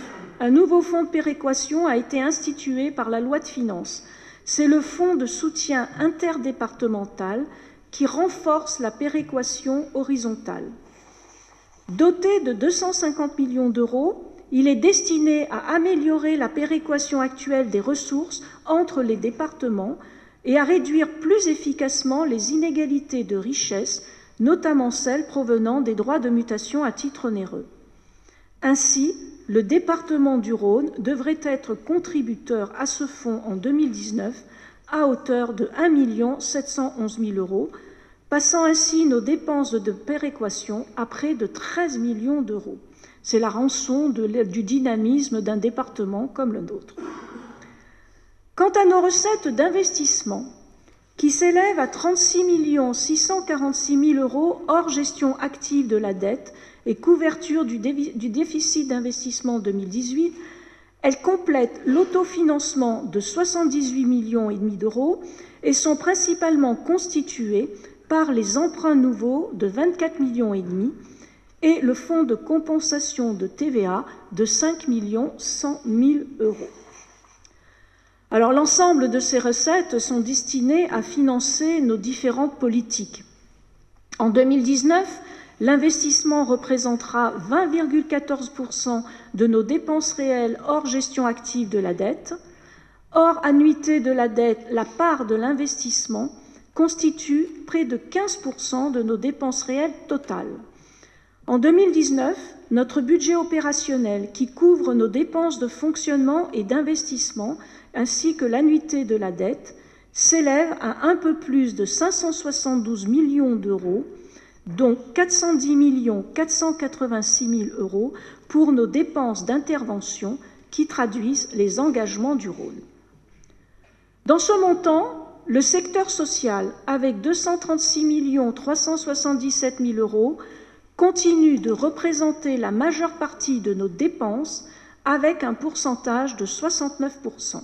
un nouveau fonds de péréquation a été institué par la loi de finances. C'est le fonds de soutien interdépartemental qui renforce la péréquation horizontale. Doté de 250 millions d'euros, il est destiné à améliorer la péréquation actuelle des ressources entre les départements et à réduire plus efficacement les inégalités de richesse, notamment celles provenant des droits de mutation à titre onéreux. Ainsi, le département du Rhône devrait être contributeur à ce fonds en 2019 à hauteur de 1 711 000 euros, passant ainsi nos dépenses de péréquation à près de 13 millions d'euros. C'est la rançon du dynamisme d'un département comme le nôtre. Quant à nos recettes d'investissement, qui s'élèvent à 36 646 000 euros hors gestion active de la dette et couverture du déficit d'investissement 2018, elles complètent l'autofinancement de 78,5 millions d'euros et sont principalement constituées par les emprunts nouveaux de 24,5 millions et le fonds de compensation de TVA de 5 100 000 euros. Alors l'ensemble de ces recettes sont destinées à financer nos différentes politiques. En 2019, l'investissement représentera 20,14% de nos dépenses réelles hors gestion active de la dette. Hors annuité de la dette, la part de l'investissement constitue près de 15% de nos dépenses réelles totales. En 2019, notre budget opérationnel, qui couvre nos dépenses de fonctionnement et d'investissement, ainsi que l'annuité de la dette, s'élève à un peu plus de 572 millions d'euros, dont 410 486 000 euros pour nos dépenses d'intervention qui traduisent les engagements du Rhône. Dans ce montant, le secteur social, avec 236 377 000 euros, continue de représenter la majeure partie de nos dépenses avec un pourcentage de 69%.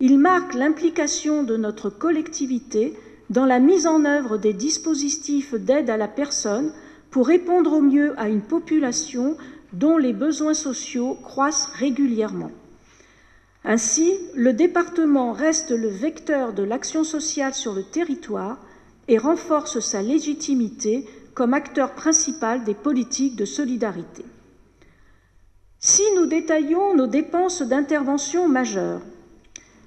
Il marque l'implication de notre collectivité dans la mise en œuvre des dispositifs d'aide à la personne pour répondre au mieux à une population dont les besoins sociaux croissent régulièrement. Ainsi, le département reste le vecteur de l'action sociale sur le territoire et renforce sa légitimité comme acteur principal des politiques de solidarité. Si nous détaillons nos dépenses d'intervention majeures,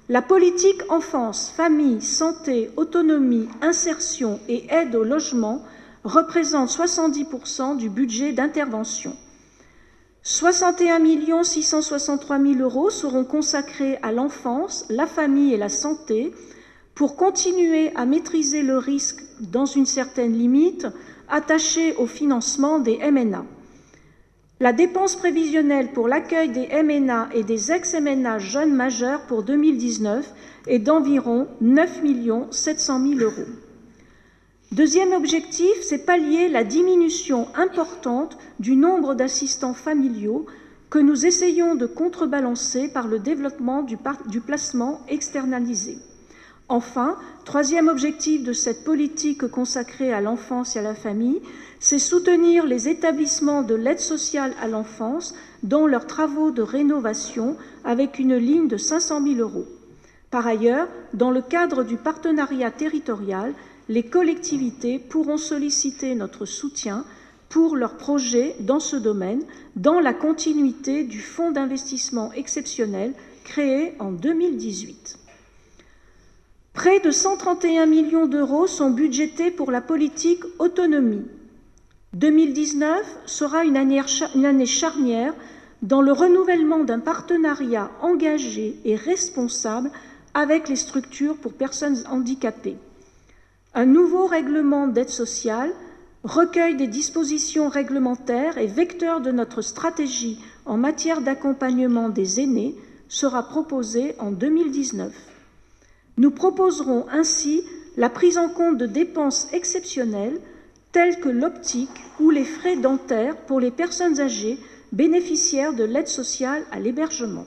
la politique enfance, famille, santé, autonomie, insertion et aide au logement représente 70% du budget d'intervention. 61 663 000 euros seront consacrés à l'enfance, la famille et la santé pour continuer à maîtriser le risque dans une certaine limite attaché au financement des MNA. La dépense prévisionnelle pour l'accueil des MNA et des ex-MNA jeunes majeurs pour 2019 est d'environ 9 700 000 euros. Deuxième objectif, c'est pallier la diminution importante du nombre d'assistants familiaux que nous essayons de contrebalancer par le développement du placement externalisé. Enfin, troisième objectif de cette politique consacrée à l'enfance et à la famille, c'est soutenir les établissements de l'aide sociale à l'enfance dans leurs travaux de rénovation avec une ligne de 500 000 euros. Par ailleurs, dans le cadre du partenariat territorial, les collectivités pourront solliciter notre soutien pour leurs projets dans ce domaine, dans la continuité du fonds d'investissement exceptionnel créé en 2018. Près de 131 millions d'euros sont budgétés pour la politique autonomie. 2019 sera une année charnière dans le renouvellement d'un partenariat engagé et responsable avec les structures pour personnes handicapées. Un nouveau règlement d'aide sociale, recueil des dispositions réglementaires et vecteur de notre stratégie en matière d'accompagnement des aînés sera proposé en 2019. Nous proposerons ainsi la prise en compte de dépenses exceptionnelles telles que l'optique ou les frais dentaires pour les personnes âgées bénéficiaires de l'aide sociale à l'hébergement.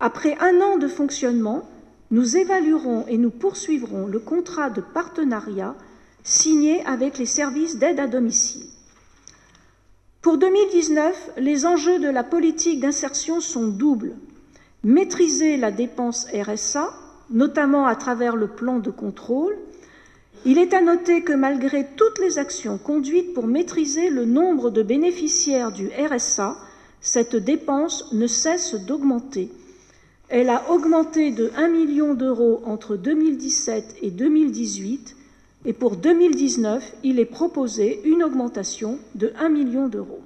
Après un an de fonctionnement, nous évaluerons et nous poursuivrons le contrat de partenariat signé avec les services d'aide à domicile. Pour 2019, les enjeux de la politique d'insertion sont doubles. Maîtriser la dépense RSA, notamment à travers le plan de contrôle. Il est à noter que malgré toutes les actions conduites pour maîtriser le nombre de bénéficiaires du RSA, cette dépense ne cesse d'augmenter. Elle a augmenté de 1 million d'euros entre 2017 et 2018, et pour 2019, il est proposé une augmentation de 1 million d'euros.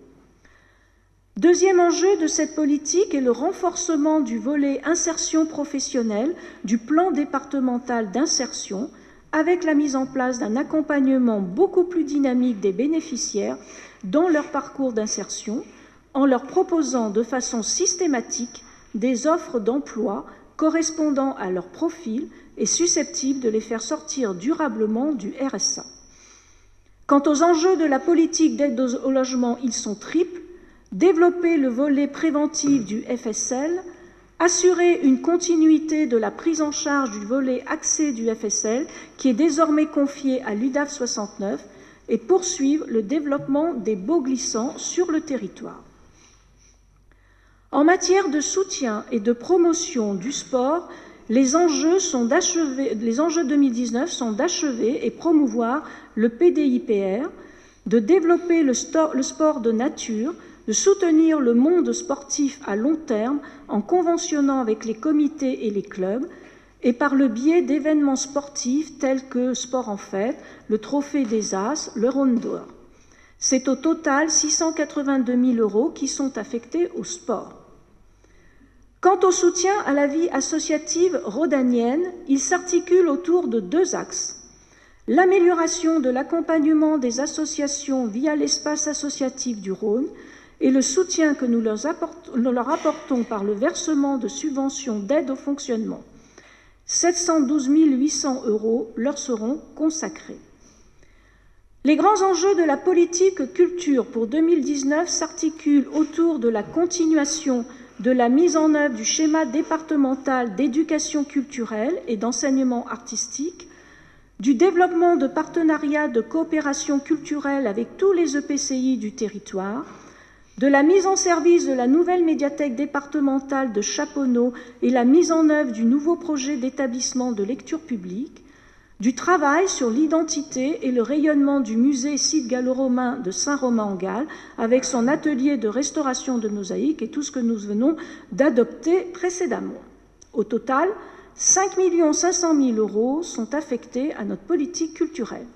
Deuxième enjeu de cette politique est le renforcement du volet insertion professionnelle du plan départemental d'insertion, avec la mise en place d'un accompagnement beaucoup plus dynamique des bénéficiaires dans leur parcours d'insertion, en leur proposant de façon systématique des offres d'emploi correspondant à leur profil et susceptibles de les faire sortir durablement du RSA. Quant aux enjeux de la politique d'aide au logement, ils sont triples. Développer le volet préventif du FSL, assurer une continuité de la prise en charge du volet accès du FSL, qui est désormais confié à l'UDAF 69, et poursuivre le développement des baux glissants sur le territoire. En matière de soutien et de promotion du sport, les enjeux 2019 sont d'achever et promouvoir le PDIPR, de développer le sport de nature, de soutenir le monde sportif à long terme en conventionnant avec les comités et les clubs et par le biais d'événements sportifs tels que Sport en Fête, le Trophée des As, le Ronde d'Or. C'est au total 682 000 € qui sont affectés au sport. Quant au soutien à la vie associative rhodanienne, il s'articule autour de deux axes. L'amélioration de l'accompagnement des associations via l'espace associatif du Rhône et le soutien que nous leur apportons par le versement de subventions d'aide au fonctionnement. 712 800 € leur seront consacrés. Les grands enjeux de la politique culture pour 2019 s'articulent autour de la continuation de la mise en œuvre du schéma départemental d'éducation culturelle et d'enseignement artistique, du développement de partenariats de coopération culturelle avec tous les EPCI du territoire, de la mise en service de la nouvelle médiathèque départementale de Chaponneau et la mise en œuvre du nouveau projet d'établissement de lecture publique, du travail sur l'identité et le rayonnement du musée site gallo-romain de Saint-Romain-en-Galles avec son atelier de restauration de mosaïques et tout ce que nous venons d'adopter précédemment. Au total, 5 500 000 € sont affectés à notre politique culturelle.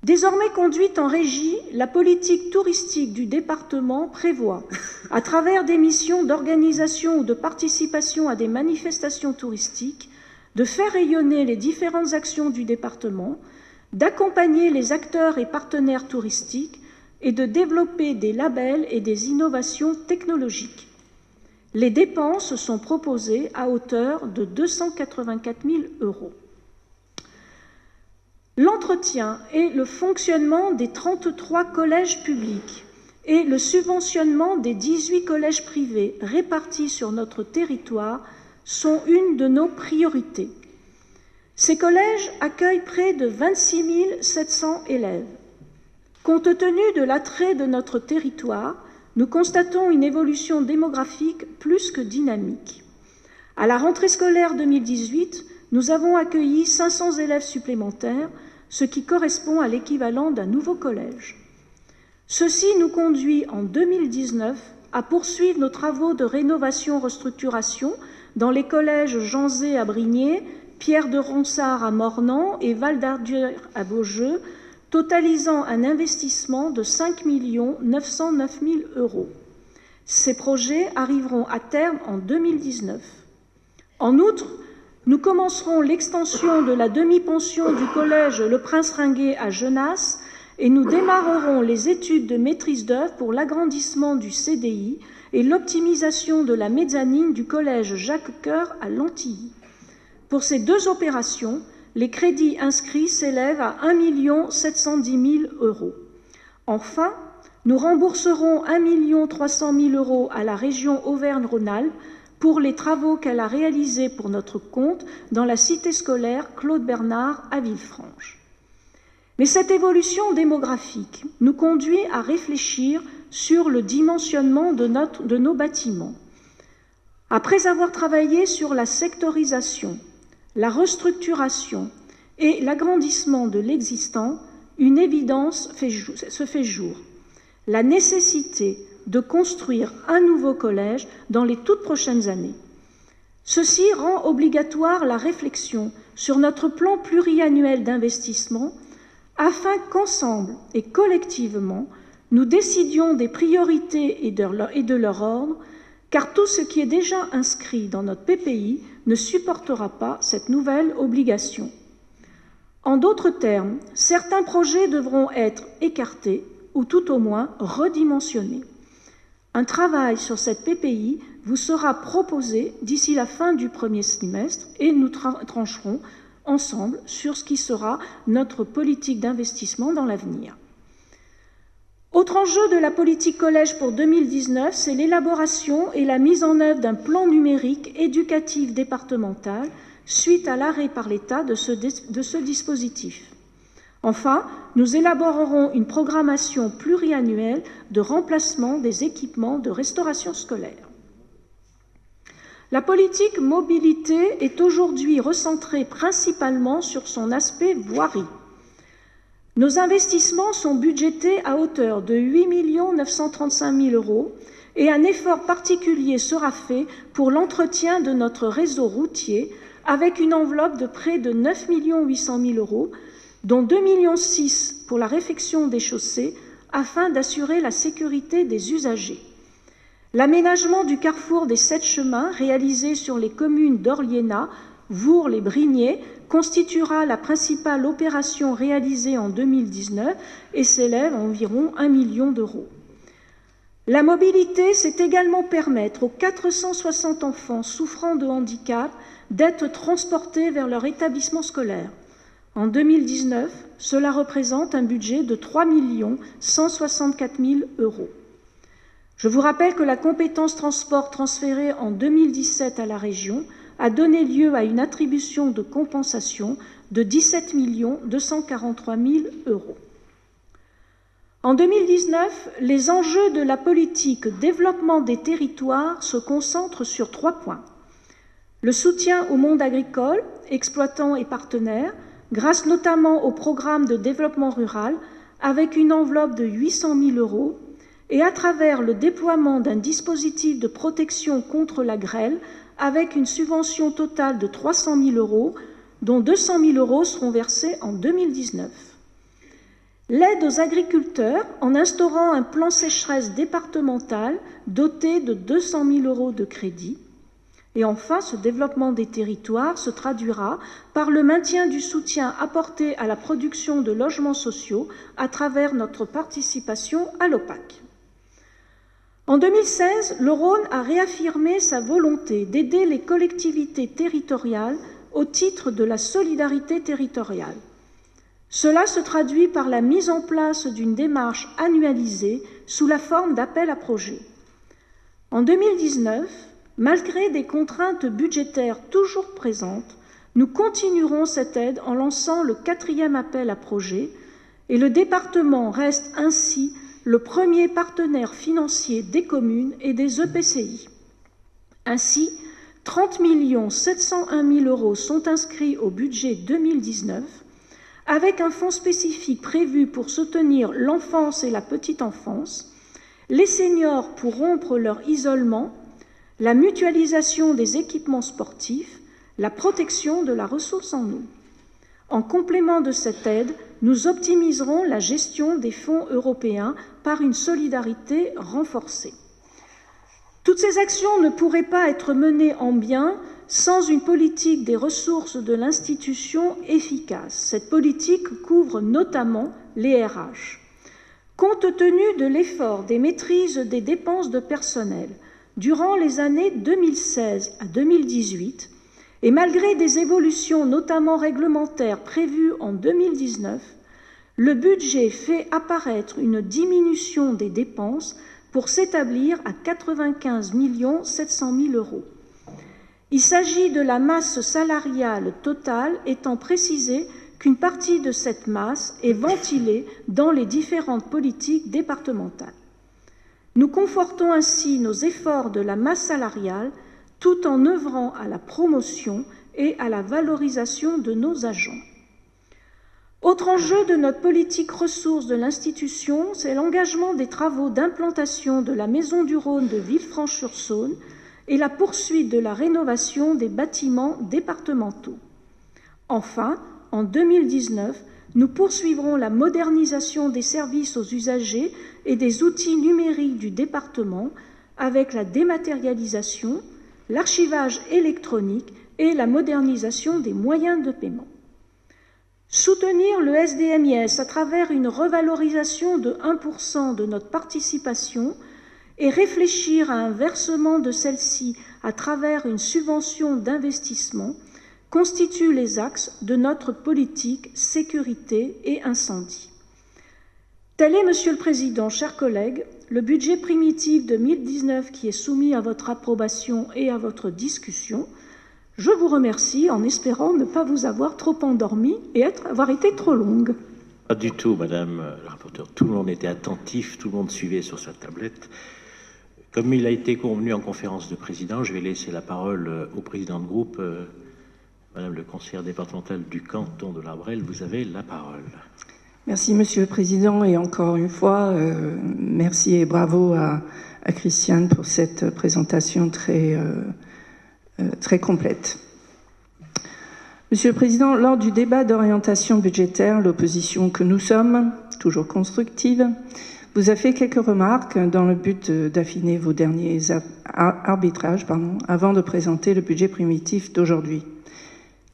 Désormais conduite en régie, la politique touristique du département prévoit, à travers des missions d'organisation ou de participation à des manifestations touristiques, de faire rayonner les différentes actions du département, d'accompagner les acteurs et partenaires touristiques et de développer des labels et des innovations technologiques. Les dépenses sont proposées à hauteur de 284 000 €. L'entretien et le fonctionnement des 33 collèges publics et le subventionnement des 18 collèges privés répartis sur notre territoire sont une de nos priorités. Ces collèges accueillent près de 26 700 élèves. Compte tenu de l'attrait de notre territoire, nous constatons une évolution démographique plus que dynamique. À la rentrée scolaire 2018, nous avons accueilli 500 élèves supplémentaires, ce qui correspond à l'équivalent d'un nouveau collège. Ceci nous conduit en 2019 à poursuivre nos travaux de rénovation-restructuration dans les collèges Jean Zay à Brignais, Pierre de Ronsard à Mornan et Val d'Ardière à Beaujeu, totalisant un investissement de 5 909 000 €. Ces projets arriveront à terme en 2019. En outre, nous commencerons l'extension de la demi-pension du collège Le Prince Ringuet à Genasse et nous démarrerons les études de maîtrise d'œuvre pour l'agrandissement du CDI et l'optimisation de la mezzanine du collège Jacques-Cœur à Lantilly. Pour ces deux opérations, les crédits inscrits s'élèvent à 1 710 000 €. Enfin, nous rembourserons 1 300 000 € à la région Auvergne-Rhône-Alpes pour les travaux qu'elle a réalisés pour notre compte dans la cité scolaire Claude Bernard à Villefranche. Mais cette évolution démographique nous conduit à réfléchir sur le dimensionnement de nos bâtiments. Après avoir travaillé sur la sectorisation, la restructuration et l'agrandissement de l'existant, une évidence se fait jour. La nécessité de construire un nouveau collège dans les toutes prochaines années. Ceci rend obligatoire la réflexion sur notre plan pluriannuel d'investissement afin qu'ensemble et collectivement, nous décidions des priorités et de leur ordre, car tout ce qui est déjà inscrit dans notre PPI ne supportera pas cette nouvelle obligation. En d'autres termes, certains projets devront être écartés ou tout au moins redimensionnés. Un travail sur cette PPI vous sera proposé d'ici la fin du premier semestre et nous trancherons ensemble sur ce qui sera notre politique d'investissement dans l'avenir. Autre enjeu de la politique collège pour 2019, c'est l'élaboration et la mise en œuvre d'un plan numérique éducatif départemental suite à l'arrêt par l'État de ce dispositif. Enfin, nous élaborerons une programmation pluriannuelle de remplacement des équipements de restauration scolaire. La politique mobilité est aujourd'hui recentrée principalement sur son aspect voirie. Nos investissements sont budgétés à hauteur de 8 935 000 € et un effort particulier sera fait pour l'entretien de notre réseau routier avec une enveloppe de près de 9 800 000 €, dont 2,6 millions pour la réfection des chaussées afin d'assurer la sécurité des usagers. L'aménagement du carrefour des 7 chemins réalisé sur les communes d'Orliena, Vourles et Brignais constituera la principale opération réalisée en 2019 et s'élève à environ 1 million d'euros. La mobilité, c'est également permettre aux 460 enfants souffrant de handicap d'être transportés vers leur établissement scolaire. En 2019, cela représente un budget de 3 164 000 €. Je vous rappelle que la compétence transport transférée en 2017 à la région a donné lieu à une attribution de compensation de 17 243 000 €. En 2019, les enjeux de la politique développement des territoires se concentrent sur 3 points. Le soutien au monde agricole, exploitants et partenaires, grâce notamment au programme de développement rural, avec une enveloppe de 800 000 €, et à travers le déploiement d'un dispositif de protection contre la grêle, avec une subvention totale de 300 000 €, dont 200 000 € seront versés en 2019. L'aide aux agriculteurs, en instaurant un plan sécheresse départemental doté de 200 000 € de crédit. Et enfin, ce développement des territoires se traduira par le maintien du soutien apporté à la production de logements sociaux à travers notre participation à l'OPAC. En 2016, le Rhône a réaffirmé sa volonté d'aider les collectivités territoriales au titre de la solidarité territoriale. Cela se traduit par la mise en place d'une démarche annualisée sous la forme d'appels à projets. En 2019, malgré des contraintes budgétaires toujours présentes, nous continuerons cette aide en lançant le 4e appel à projets et le département reste ainsi le premier partenaire financier des communes et des EPCI. Ainsi, 30 701 000 € sont inscrits au budget 2019, avec un fonds spécifique prévu pour soutenir l'enfance et la petite enfance, les seniors pour rompre leur isolement, la mutualisation des équipements sportifs, la protection de la ressource en eau. En complément de cette aide, nous optimiserons la gestion des fonds européens par une solidarité renforcée. Toutes ces actions ne pourraient pas être menées en bien sans une politique des ressources de l'institution efficace. Cette politique couvre notamment les RH. Compte tenu de l'effort des maîtrises des dépenses de personnel durant les années 2016 à 2018, et malgré des évolutions notamment réglementaires prévues en 2019, le budget fait apparaître une diminution des dépenses pour s'établir à 95 700 000 €. Il s'agit de la masse salariale totale étant précisée qu'une partie de cette masse est ventilée dans les différentes politiques départementales. Nous confortons ainsi nos efforts de la masse salariale tout en œuvrant à la promotion et à la valorisation de nos agents. Autre enjeu de notre politique ressources de l'institution, c'est l'engagement des travaux d'implantation de la Maison du Rhône de Villefranche-sur-Saône et la poursuite de la rénovation des bâtiments départementaux. Enfin, en 2019, nous poursuivrons la modernisation des services aux usagers et des outils numériques du département avec la dématérialisation, l'archivage électronique et la modernisation des moyens de paiement. Soutenir le SDMIS à travers une revalorisation de 1% de notre participation et réfléchir à un versement de celle-ci à travers une subvention d'investissement constituent les axes de notre politique sécurité et incendie. Tel est, Monsieur le Président, chers collègues, le budget primitif 2019 qui est soumis à votre approbation et à votre discussion. Je vous remercie en espérant ne pas vous avoir trop endormi et avoir été trop longue. Pas du tout, Madame la rapporteure. Tout le monde était attentif, tout le monde suivait sur sa tablette. Comme il a été convenu en conférence de présidents, je vais laisser la parole au président de groupe, Madame le conseillère départementale du canton de l'Arbrel. Vous avez la parole. Merci, Monsieur le Président. Et encore une fois, merci et bravo à Christiane pour cette présentation très complète. Monsieur le Président, lors du débat d'orientation budgétaire, l'opposition que nous sommes, toujours constructive, vous a fait quelques remarques dans le but d'affiner vos derniers arbitrages avant de présenter le budget primitif d'aujourd'hui.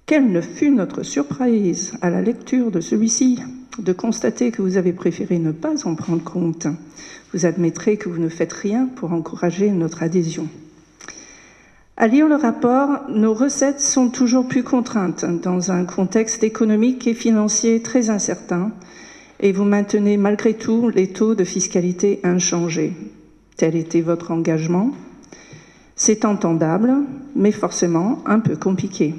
Quelle ne fut notre surprise à la lecture de celui-ci de constater que vous avez préféré ne pas en prendre compte. Vous admettrez que vous ne faites rien pour encourager notre adhésion. À lire le rapport, nos recettes sont toujours plus contraintes dans un contexte économique et financier très incertain et vous maintenez malgré tout les taux de fiscalité inchangés. Tel était votre engagement. C'est entendable, mais forcément un peu compliqué,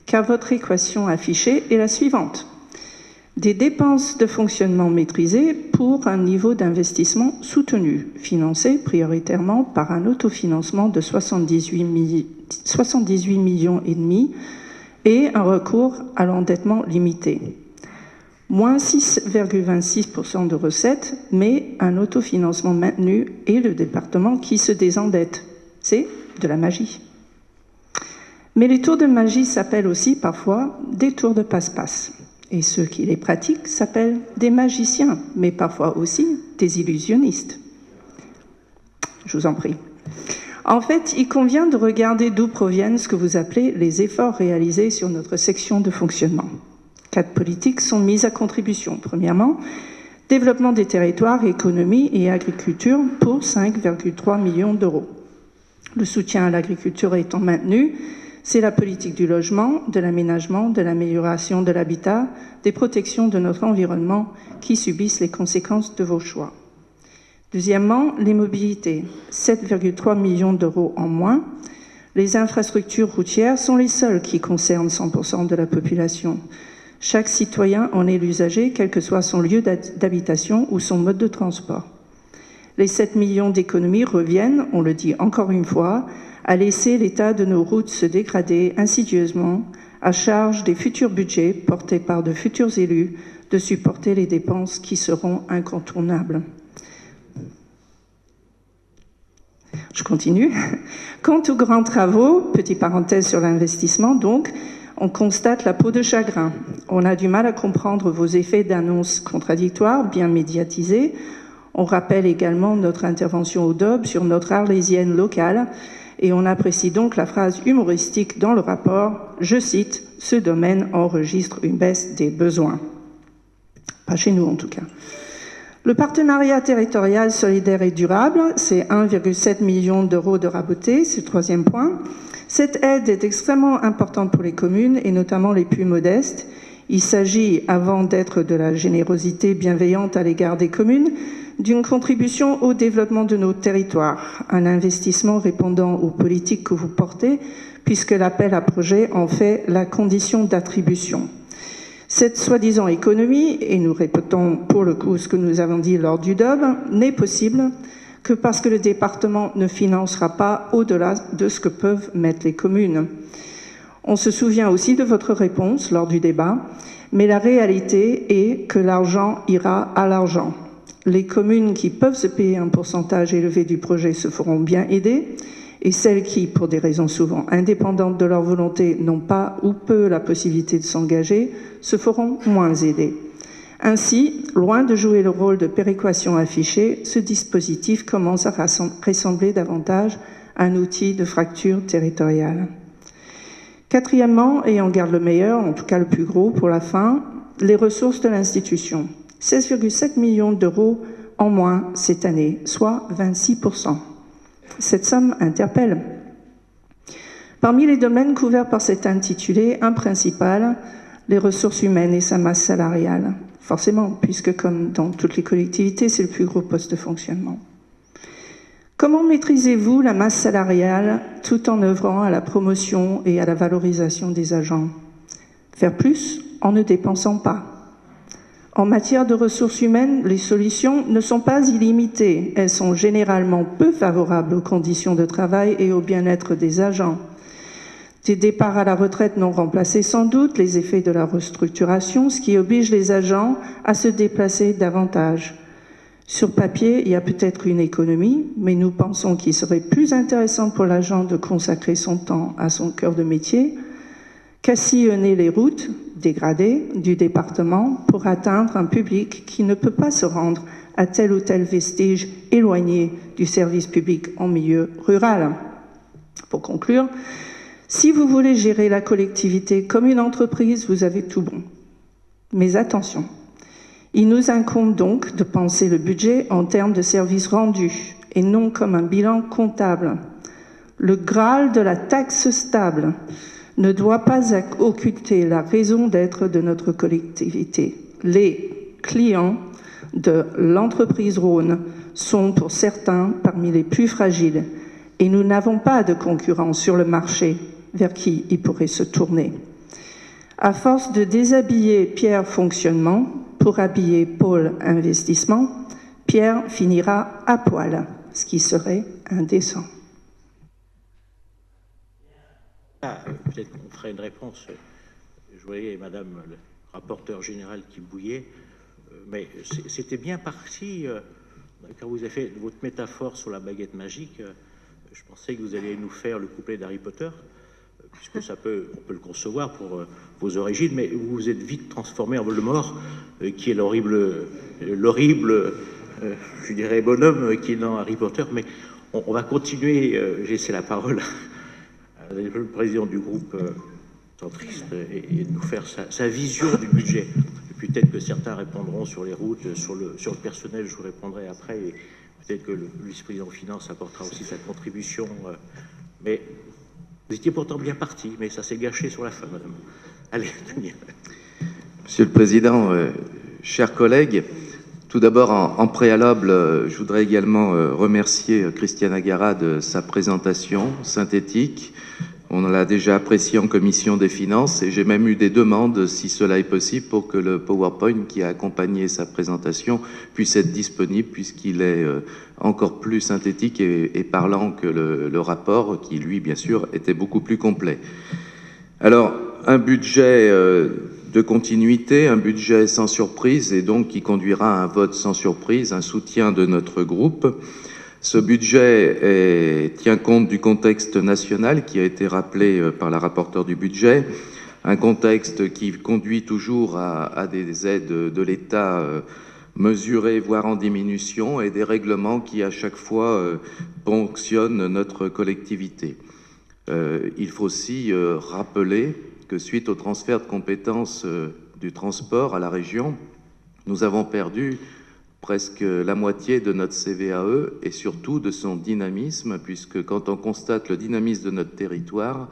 car votre équation affichée est la suivante. Des dépenses de fonctionnement maîtrisées pour un niveau d'investissement soutenu, financé prioritairement par un autofinancement de 78 millions et demi et un recours à l'endettement limité. Moins 6,26% de recettes, mais un autofinancement maintenu et le département qui se désendette. C'est de la magie. Mais les tours de magie s'appellent aussi parfois des tours de passe-passe. Et ceux qui les pratiquent s'appellent des magiciens, mais parfois aussi des illusionnistes. Je vous en prie. En fait, il convient de regarder d'où proviennent ce que vous appelez les efforts réalisés sur notre section de fonctionnement. 4 politiques sont mises à contribution. Premièrement, développement des territoires, économie et agriculture pour 5,3 millions d'euros. Le soutien à l'agriculture étant maintenu, c'est la politique du logement, de l'aménagement, de l'amélioration de l'habitat, des protections de notre environnement qui subissent les conséquences de vos choix. Deuxièmement, les mobilités, 7,3 millions d'euros en moins. Les infrastructures routières sont les seules qui concernent 100% de la population. Chaque citoyen en est l'usager, quel que soit son lieu d'habitation ou son mode de transport. Les 7 millions d'économies reviennent, on le dit encore une fois, à laisser l'état de nos routes se dégrader insidieusement, à charge des futurs budgets portés par de futurs élus de supporter les dépenses qui seront incontournables. Je continue. Quant aux grands travaux, petite parenthèse sur l'investissement donc, on constate la peau de chagrin. On a du mal à comprendre vos effets d'annonces contradictoires, bien médiatisés. On rappelle également notre intervention au DOB sur notre arlésienne locale et on apprécie donc la phrase humoristique dans le rapport, je cite, « Ce domaine enregistre une baisse des besoins ». Pas chez nous en tout cas. Le partenariat territorial solidaire et durable, c'est 1,7 million d'euros de raboté, c'est le 3e point. Cette aide est extrêmement importante pour les communes et notamment les plus modestes. Il s'agit, avant d'être de la générosité bienveillante à l'égard des communes, d'une contribution au développement de nos territoires, un investissement répondant aux politiques que vous portez, puisque l'appel à projet en fait la condition d'attribution. Cette soi-disant économie, et nous répétons pour le coup ce que nous avons dit lors du DOB, n'est possible que parce que le département ne financera pas au-delà de ce que peuvent mettre les communes. On se souvient aussi de votre réponse lors du débat, mais la réalité est que l'argent ira à l'argent. Les communes qui peuvent se payer un pourcentage élevé du projet se feront bien aider, et celles qui, pour des raisons souvent indépendantes de leur volonté, n'ont pas ou peu la possibilité de s'engager, se feront moins aider. Ainsi, loin de jouer le rôle de péréquation affiché, ce dispositif commence à ressembler davantage à un outil de fracture territoriale. Quatrièmement, et on garde le meilleur, en tout cas le plus gros pour la fin, les ressources de l'institution. 16,7 millions d'euros en moins cette année, soit 26%. Cette somme interpelle. Parmi les domaines couverts par cet intitulé, un principal, les ressources humaines et sa masse salariale. Forcément, puisque comme dans toutes les collectivités, c'est le plus gros poste de fonctionnement. Comment maîtrisez-vous la masse salariale tout en œuvrant à la promotion et à la valorisation des agents? Faire plus en ne dépensant pas. En matière de ressources humaines, les solutions ne sont pas illimitées. Elles sont généralement peu favorables aux conditions de travail et au bien-être des agents. Des départs à la retraite non remplacés sans doute, les effets de la restructuration, ce qui oblige les agents à se déplacer davantage. Sur papier, il y a peut-être une économie, mais nous pensons qu'il serait plus intéressant pour l'agent de consacrer son temps à son cœur de métier qu'à sillonner les routes dégradées du département pour atteindre un public qui ne peut pas se rendre à tel ou tel vestige éloigné du service public en milieu rural. Pour conclure, si vous voulez gérer la collectivité comme une entreprise, vous avez tout bon. Mais attention, il nous incombe donc de penser le budget en termes de services rendus et non comme un bilan comptable. Le Graal de la taxe stable ne doit pas occulter la raison d'être de notre collectivité. Les clients de l'entreprise Rhône sont pour certains parmi les plus fragiles et nous n'avons pas de concurrence sur le marché vers qui ils pourraient se tourner. À force de déshabiller Pierre fonctionnement pour habiller Paul investissement, Pierre finira à poil, ce qui serait indécent. Peut-être qu'on ferait une réponse. Je voyais Madame le rapporteur général qui bouillait, mais c'était bien parti. Quand vous avez fait votre métaphore sur la baguette magique, je pensais que vous alliez nous faire le couplet d'Harry Potter, puisque on peut le concevoir pour vos origines, mais vous vous êtes vite transformé en Voldemort, qui est l'horrible, je dirais, bonhomme qui est dans Harry Potter. Mais on va continuer. J'ai laissé la parole le président du groupe centriste et de nous faire sa vision du budget. Et peut-être que certains répondront sur les routes, sur le personnel, je vous répondrai après, et peut-être que le vice-président des Finances apportera aussi sa contribution. Mais vous étiez pourtant bien parti, mais ça s'est gâché sur la fin, madame. Allez, Daniel. Monsieur le Président, chers collègues, tout d'abord, en préalable, je voudrais également remercier Christiane Agara de sa présentation synthétique. On l'a déjà apprécié en commission des finances et j'ai même eu des demandes, si cela est possible, pour que le PowerPoint qui a accompagné sa présentation puisse être disponible, puisqu'il est encore plus synthétique et parlant que le rapport, qui lui, bien sûr, était beaucoup plus complet. Alors, un budget de continuité, un budget sans surprise, et donc qui conduira à un vote sans surprise, un soutien de notre groupe. Ce budget tient compte du contexte national qui a été rappelé par la rapporteure du budget, un contexte qui conduit toujours à des aides de l'État mesurées, voire en diminution, et des règlements qui, à chaque fois, ponctionnent notre collectivité. Il faut aussi rappeler que, suite au transfert de compétences du transport à la région, nous avons perdu presque la moitié de notre CVAE et surtout de son dynamisme, puisque quand on constate le dynamisme de notre territoire,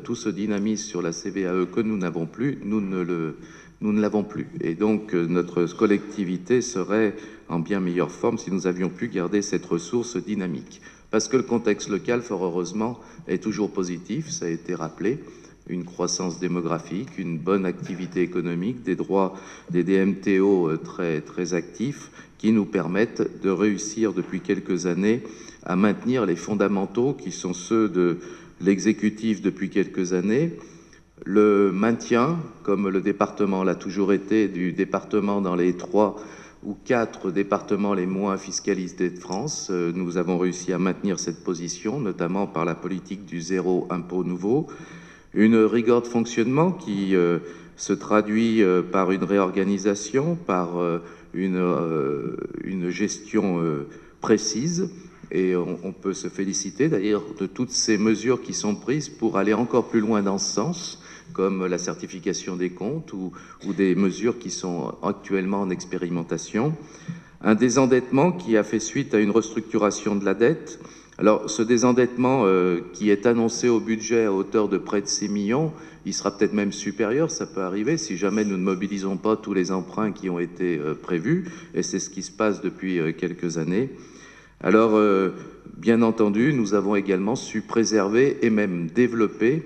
tout ce dynamisme sur la CVAE que nous n'avons plus, nous ne l'avons plus. Et donc notre collectivité serait en bien meilleure forme si nous avions pu garder cette ressource dynamique. Parce que le contexte local, fort heureusement, est toujours positif, ça a été rappelé, une croissance démographique, une bonne activité économique, des droits des DMTO très, très actifs qui nous permettent de réussir depuis quelques années à maintenir les fondamentaux qui sont ceux de l'exécutif depuis quelques années, le maintien, comme le département l'a toujours été, du département dans les 3 ou 4 départements les moins fiscalisés de France. Nous avons réussi à maintenir cette position, notamment par la politique du zéro impôt nouveau. Une rigueur de fonctionnement qui se traduit par une réorganisation, par une gestion précise. Et on peut se féliciter d'ailleurs de toutes ces mesures qui sont prises pour aller encore plus loin dans ce sens, comme la certification des comptes ou des mesures qui sont actuellement en expérimentation. Un désendettement qui a fait suite à une restructuration de la dette. Alors, ce désendettement qui est annoncé au budget à hauteur de près de 6 millions, il sera peut-être même supérieur, ça peut arriver, si jamais nous ne mobilisons pas tous les emprunts qui ont été prévus, et c'est ce qui se passe depuis quelques années. Alors, bien entendu, nous avons également su préserver et même développer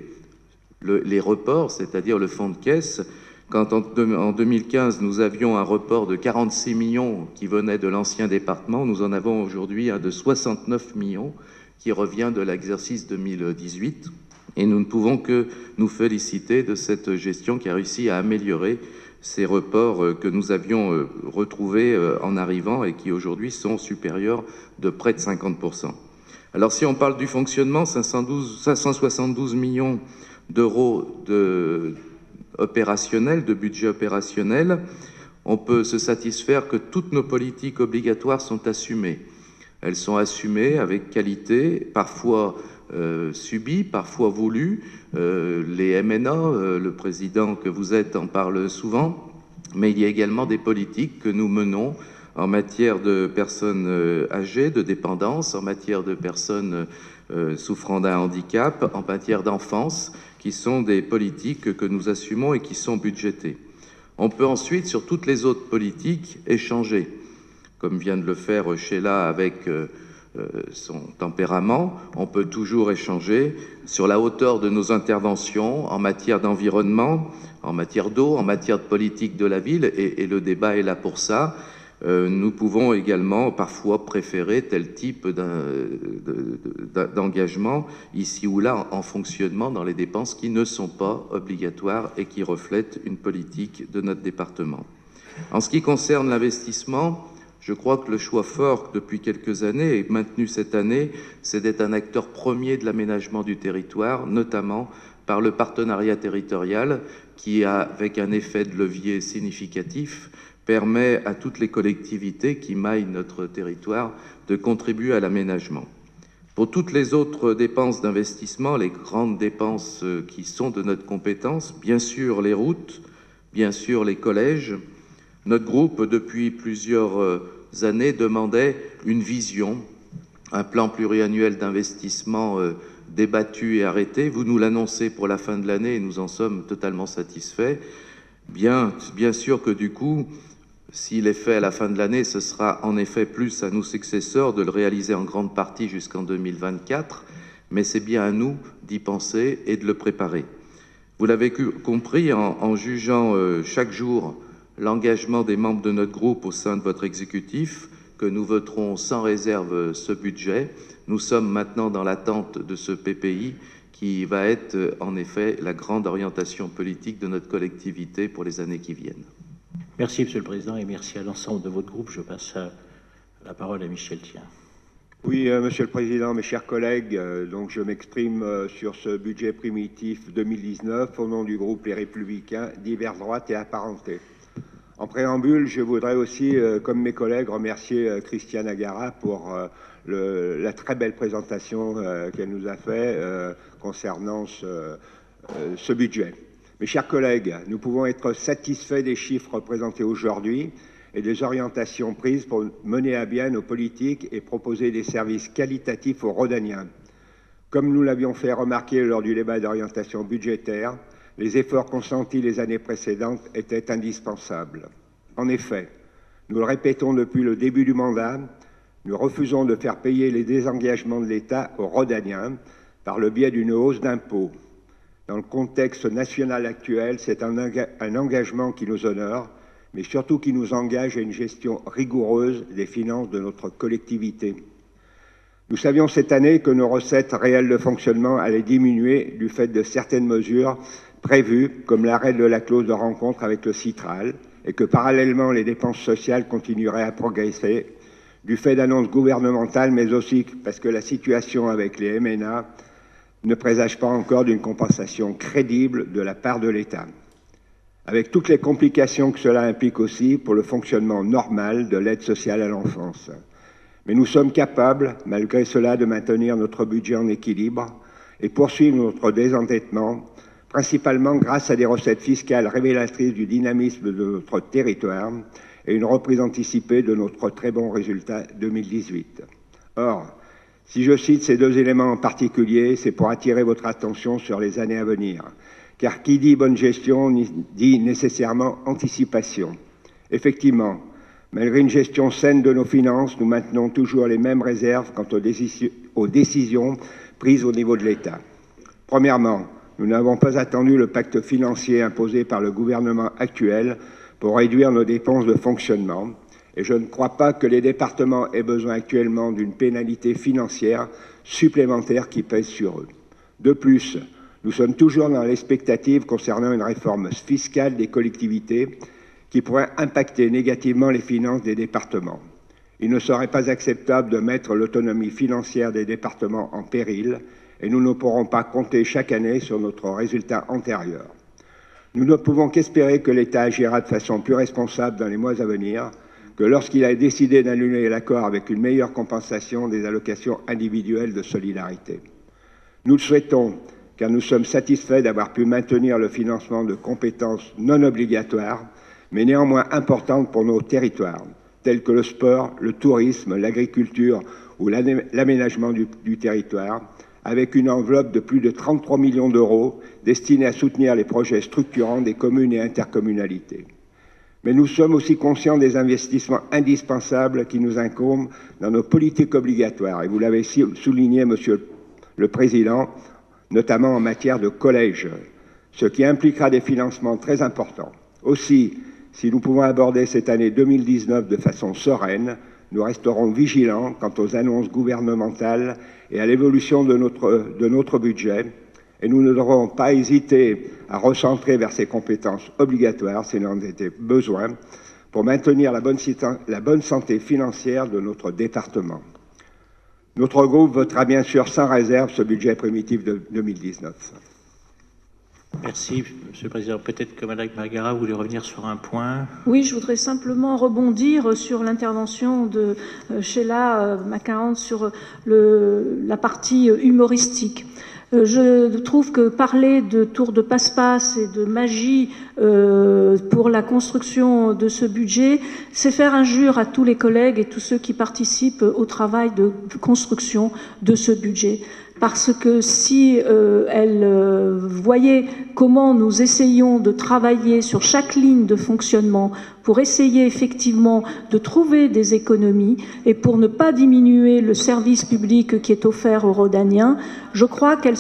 les reports, c'est-à-dire le fonds de caisse. Quand en 2015, nous avions un report de 46 millions qui venait de l'ancien département, nous en avons aujourd'hui un de 69 millions qui revient de l'exercice 2018. Et nous ne pouvons que nous féliciter de cette gestion qui a réussi à améliorer ces reports que nous avions retrouvés en arrivant et qui aujourd'hui sont supérieurs de près de 50%. Alors si on parle du fonctionnement, 572 millions d'euros opérationnel, de budget opérationnel, on peut se satisfaire que toutes nos politiques obligatoires sont assumées. Elles sont assumées avec qualité, parfois subies, parfois voulues. Les MNA, le président que vous êtes en parle souvent, mais il y a également des politiques que nous menons en matière de personnes âgées, de dépendance, en matière de personnes souffrant d'un handicap, en matière d'enfance, qui sont des politiques que nous assumons et qui sont budgétées. On peut ensuite, sur toutes les autres politiques, échanger, comme vient de le faire Sheila avec son tempérament. On peut toujours échanger sur la hauteur de nos interventions en matière d'environnement, en matière d'eau, en matière de politique de la ville, et le débat est là pour ça. Nous pouvons également parfois préférer tel type d'engagement ici ou là en fonctionnement dans les dépenses qui ne sont pas obligatoires et qui reflètent une politique de notre département. En ce qui concerne l'investissement, je crois que le choix fort depuis quelques années et maintenu cette année, c'est d'être un acteur premier de l'aménagement du territoire, notamment par le partenariat territorial qui, avec un effet de levier significatif, permet à toutes les collectivités qui maillent notre territoire de contribuer à l'aménagement. Pour toutes les autres dépenses d'investissement, les grandes dépenses qui sont de notre compétence, bien sûr les routes, bien sûr les collèges, notre groupe, depuis plusieurs années, demandait une vision, un plan pluriannuel d'investissement débattu et arrêté. Vous nous l'annoncez pour la fin de l'année et nous en sommes totalement satisfaits. Bien sûr que du coup, s'il est fait à la fin de l'année, ce sera en effet plus à nos successeurs de le réaliser en grande partie jusqu'en 2024, mais c'est bien à nous d'y penser et de le préparer. Vous l'avez compris en jugeant chaque jour l'engagement des membres de notre groupe au sein de votre exécutif, que nous voterons sans réserve ce budget. Nous sommes maintenant dans l'attente de ce PPI qui va être en effet la grande orientation politique de notre collectivité pour les années qui viennent. Merci, Monsieur le Président, et merci à l'ensemble de votre groupe. Je passe la parole à Michel Thien. Oui, Monsieur le Président, mes chers collègues, donc je m'exprime sur ce budget primitif 2019 au nom du groupe Les Républicains, divers droites et apparentés. En préambule, je voudrais aussi, comme mes collègues, remercier Christiane Agara pour la très belle présentation qu'elle nous a faite concernant ce budget. Mes chers collègues, nous pouvons être satisfaits des chiffres présentés aujourd'hui et des orientations prises pour mener à bien nos politiques et proposer des services qualitatifs aux Rhodaniens. Comme nous l'avions fait remarquer lors du débat d'orientation budgétaire, les efforts consentis les années précédentes étaient indispensables. En effet, nous le répétons depuis le début du mandat, nous refusons de faire payer les désengagements de l'État aux Rhodaniens par le biais d'une hausse d'impôts. Dans le contexte national actuel, c'est un engagement qui nous honore, mais surtout qui nous engage à une gestion rigoureuse des finances de notre collectivité. Nous savions cette année que nos recettes réelles de fonctionnement allaient diminuer du fait de certaines mesures prévues, comme l'arrêt de la clause de rencontre avec le Citral, et que parallèlement les dépenses sociales continueraient à progresser, du fait d'annonces gouvernementales, mais aussi parce que la situation avec les MNA ne présage pas encore d'une compensation crédible de la part de l'État, avec toutes les complications que cela implique aussi pour le fonctionnement normal de l'aide sociale à l'enfance. Mais nous sommes capables, malgré cela, de maintenir notre budget en équilibre et poursuivre notre désendettement, principalement grâce à des recettes fiscales révélatrices du dynamisme de notre territoire et une reprise anticipée de notre très bon résultat 2018. Or, si je cite ces deux éléments en particulier, c'est pour attirer votre attention sur les années à venir, car qui dit bonne gestion dit nécessairement anticipation. Effectivement, malgré une gestion saine de nos finances, nous maintenons toujours les mêmes réserves quant aux décisions prises au niveau de l'État. Premièrement, nous n'avons pas attendu le pacte financier imposé par le gouvernement actuel pour réduire nos dépenses de fonctionnement, et je ne crois pas que les départements aient besoin actuellement d'une pénalité financière supplémentaire qui pèse sur eux. De plus, nous sommes toujours dans l'expectative concernant une réforme fiscale des collectivités qui pourrait impacter négativement les finances des départements. Il ne serait pas acceptable de mettre l'autonomie financière des départements en péril, et nous ne pourrons pas compter chaque année sur notre résultat antérieur. Nous ne pouvons qu'espérer que l'État agira de façon plus responsable dans les mois à venir, que lorsqu'il a décidé d'annuler l'accord avec une meilleure compensation des allocations individuelles de solidarité. Nous le souhaitons, car nous sommes satisfaits d'avoir pu maintenir le financement de compétences non obligatoires, mais néanmoins importantes pour nos territoires, tels que le sport, le tourisme, l'agriculture ou l'aménagement du territoire, avec une enveloppe de plus de 33 millions d'euros destinée à soutenir les projets structurants des communes et intercommunalités. Mais nous sommes aussi conscients des investissements indispensables qui nous incombent dans nos politiques obligatoires, et vous l'avez souligné, Monsieur le Président, notamment en matière de collège, ce qui impliquera des financements très importants. Aussi, si nous pouvons aborder cette année 2019 de façon sereine, nous resterons vigilants quant aux annonces gouvernementales et à l'évolution de notre budget, et nous ne devrons pas hésiter à recentrer vers ces compétences obligatoires s'il en était besoin pour maintenir la bonne santé financière de notre département. Notre groupe votera bien sûr sans réserve ce budget primitif de 2019. Merci, Monsieur le Président. Peut-être que Mme Margara voulait revenir sur un point. Oui, je voudrais simplement rebondir sur l'intervention de Sheila McCarran sur la partie humoristique. Je trouve que parler de tour de passe-passe et de magie pour la construction de ce budget, c'est faire injure à tous les collègues et tous ceux qui participent au travail de construction de ce budget. Parce que si elle voyait comment nous essayons de travailler sur chaque ligne de fonctionnement pour essayer effectivement de trouver des économies et pour ne pas diminuer le service public qui est offert aux Rhodaniens, je crois qu'elle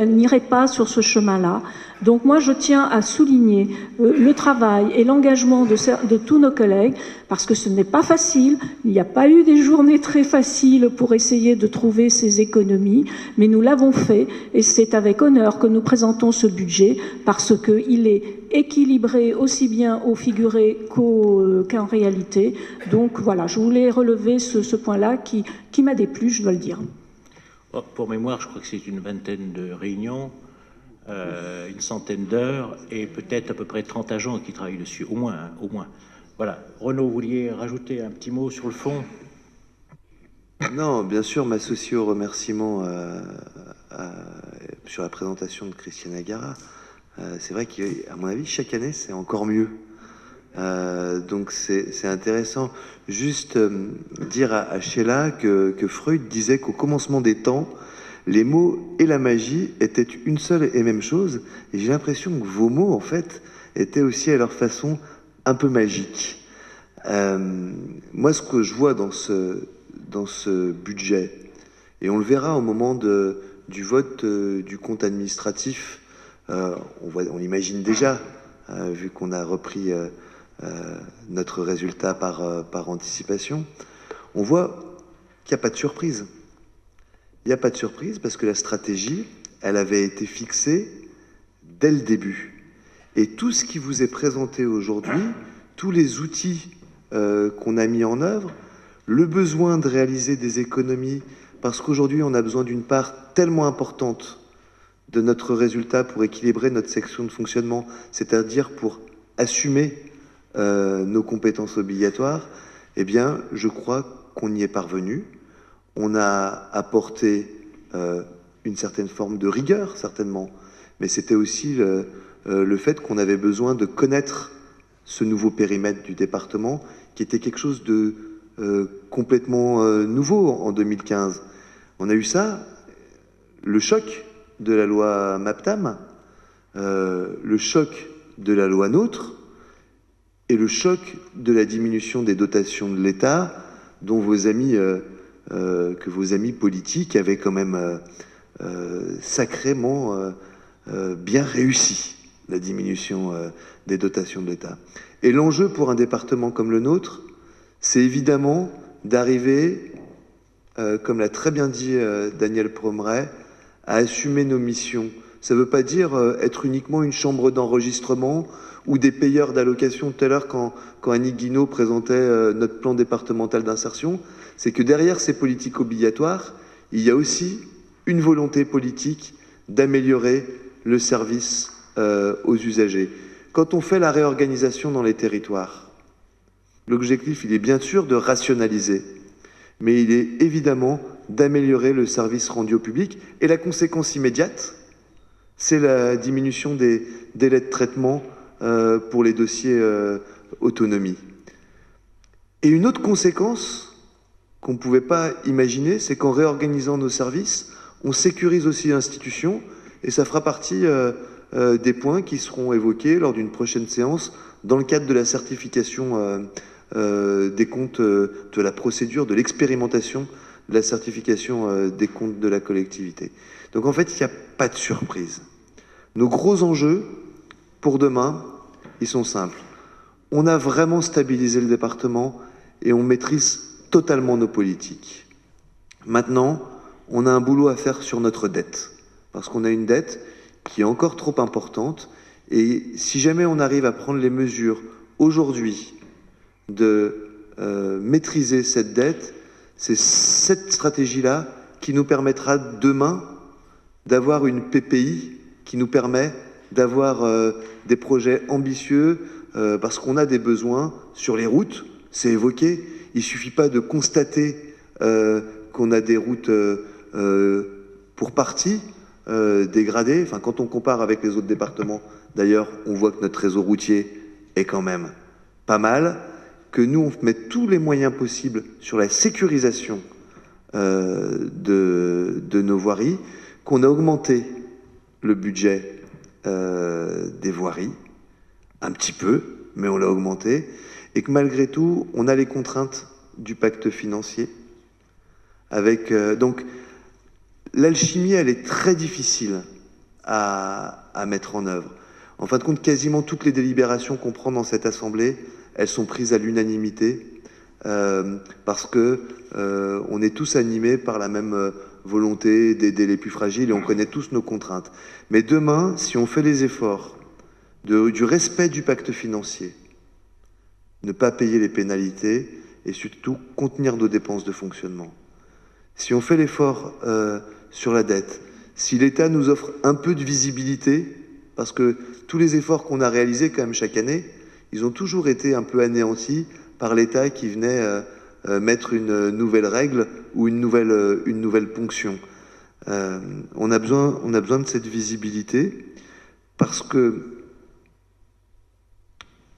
n'irait pas sur ce chemin-là. Donc moi, je tiens à souligner le travail et l'engagement de tous nos collègues, parce que ce n'est pas facile. Il n'y a pas eu des journées très faciles pour essayer de trouver ces économies, mais nous l'avons fait, et c'est avec honneur que nous présentons ce budget, parce qu'il est équilibré aussi bien au figuré qu'en réalité. Donc voilà, je voulais relever ce point-là qui m'a déplu, je dois le dire. Pour mémoire, je crois que c'est une vingtaine de réunions, une centaine d'heures et peut-être à peu près 30 agents qui travaillent dessus, au moins, hein, au moins. Voilà. Renaud, vous vouliez rajouter un petit mot sur le fond? Non, bien sûr, m'associer aux remerciements sur la présentation de Christiane Agara. C'est vrai qu'à mon avis, chaque année, c'est encore mieux. Donc c'est intéressant. Juste dire à Sheila que Freud disait qu'au commencement des temps, les mots et la magie étaient une seule et même chose. Et j'ai l'impression que vos mots, en fait, étaient aussi à leur façon un peu magiques. Moi, ce que je vois dans ce budget, et on le verra au moment du vote du compte administratif On imagine déjà, vu qu'on a repris notre résultat par anticipation, on voit qu'il n'y a pas de surprise. Il n'y a pas de surprise parce que la stratégie, elle avait été fixée dès le début. Et tout ce qui vous est présenté aujourd'hui, tous les outils qu'on a mis en œuvre, le besoin de réaliser des économies, parce qu'aujourd'hui on a besoin d'une part tellement importante de notre résultat pour équilibrer notre section de fonctionnement, c'est-à-dire pour assumer nos compétences obligatoires, eh bien, je crois qu'on y est parvenu. On a apporté une certaine forme de rigueur, certainement, mais c'était aussi le fait qu'on avait besoin de connaître ce nouveau périmètre du département, qui était quelque chose de complètement nouveau en 2015. On a eu ça, le choc de la loi MAPTAM, le choc de la loi NOTRe, et le choc de la diminution des dotations de l'État, dont que vos amis politiques avaient quand même sacrément bien réussi, la diminution des dotations de l'État. Et l'enjeu pour un département comme le nôtre, c'est évidemment d'arriver, comme l'a très bien dit Daniel Pomeray, à assumer nos missions. Ça ne veut pas dire être uniquement une chambre d'enregistrement ou des payeurs d'allocations. Tout à l'heure, quand Annick Guinaud présentait notre plan départemental d'insertion, c'est que derrière ces politiques obligatoires, il y a aussi une volonté politique d'améliorer le service aux usagers. Quand on fait la réorganisation dans les territoires, l'objectif, il est bien sûr de rationaliser, mais il est évidemment d'améliorer le service rendu au public. Et la conséquence immédiate, c'est la diminution des délais de traitement pour les dossiers autonomie. Et une autre conséquence qu'on ne pouvait pas imaginer, c'est qu'en réorganisant nos services, on sécurise aussi l'institution, et ça fera partie des points qui seront évoqués lors d'une prochaine séance dans le cadre de la certification des comptes, de la procédure, de l'expérimentation de la certification des comptes de la collectivité. Donc en fait, il n'y a pas de surprise. Nos gros enjeux pour demain, ils sont simples. On a vraiment stabilisé le département et on maîtrise totalement nos politiques. Maintenant, on a un boulot à faire sur notre dette, parce qu'on a une dette qui est encore trop importante, et si jamais on arrive à prendre les mesures aujourd'hui de maîtriser cette dette, c'est cette stratégie-là qui nous permettra demain d'avoir une PPI qui nous permet d'avoir des projets ambitieux, parce qu'on a des besoins sur les routes, c'est évoqué. Il ne suffit pas de constater qu'on a des routes pour partie dégradées. Enfin, quand on compare avec les autres départements, d'ailleurs, on voit que notre réseau routier est quand même pas mal, que nous, on met tous les moyens possibles sur la sécurisation de nos voiries, qu'on a augmenté le budget des voiries, un petit peu, mais on l'a augmenté, et que malgré tout, on a les contraintes du pacte financier. Avec, donc, l'alchimie, elle est très difficile à mettre en œuvre. En fin de compte, quasiment toutes les délibérations qu'on prend dans cette Assemblée, elles sont prises à l'unanimité, parce que on est tous animés par la même volonté d'aider les plus fragiles et on connaît tous nos contraintes. Mais demain, si on fait les efforts du respect du pacte financier, ne pas payer les pénalités et surtout contenir nos dépenses de fonctionnement, si on fait l'effort sur la dette, si l'État nous offre un peu de visibilité, parce que tous les efforts qu'on a réalisés quand même chaque année, ils ont toujours été un peu anéantis par l'État qui venait mettre une nouvelle règle ou une nouvelle ponction. On a besoin de cette visibilité parce que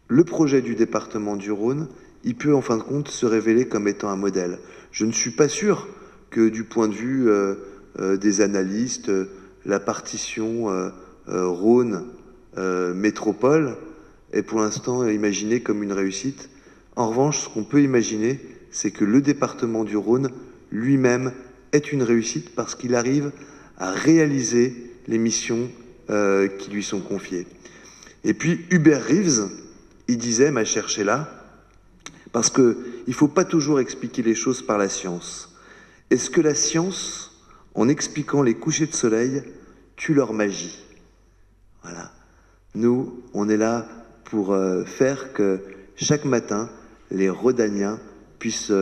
le projet du département du Rhône, il peut en fin de compte se révéler comme étant un modèle. Je ne suis pas sûr que du point de vue des analystes, la partition Rhône métropole est pour l'instant imaginée comme une réussite. En revanche, ce qu'on peut imaginer, c'est que le département du Rhône lui-même est une réussite parce qu'il arrive à réaliser les missions qui lui sont confiées. Et puis Hubert Reeves, il disait, ma chère Sheila, parce qu'il ne faut pas toujours expliquer les choses par la science. Est-ce que la science, en expliquant les couchers de soleil, tue leur magie? Voilà. Nous, on est là pour faire que chaque matin, les Rhodaniens puissent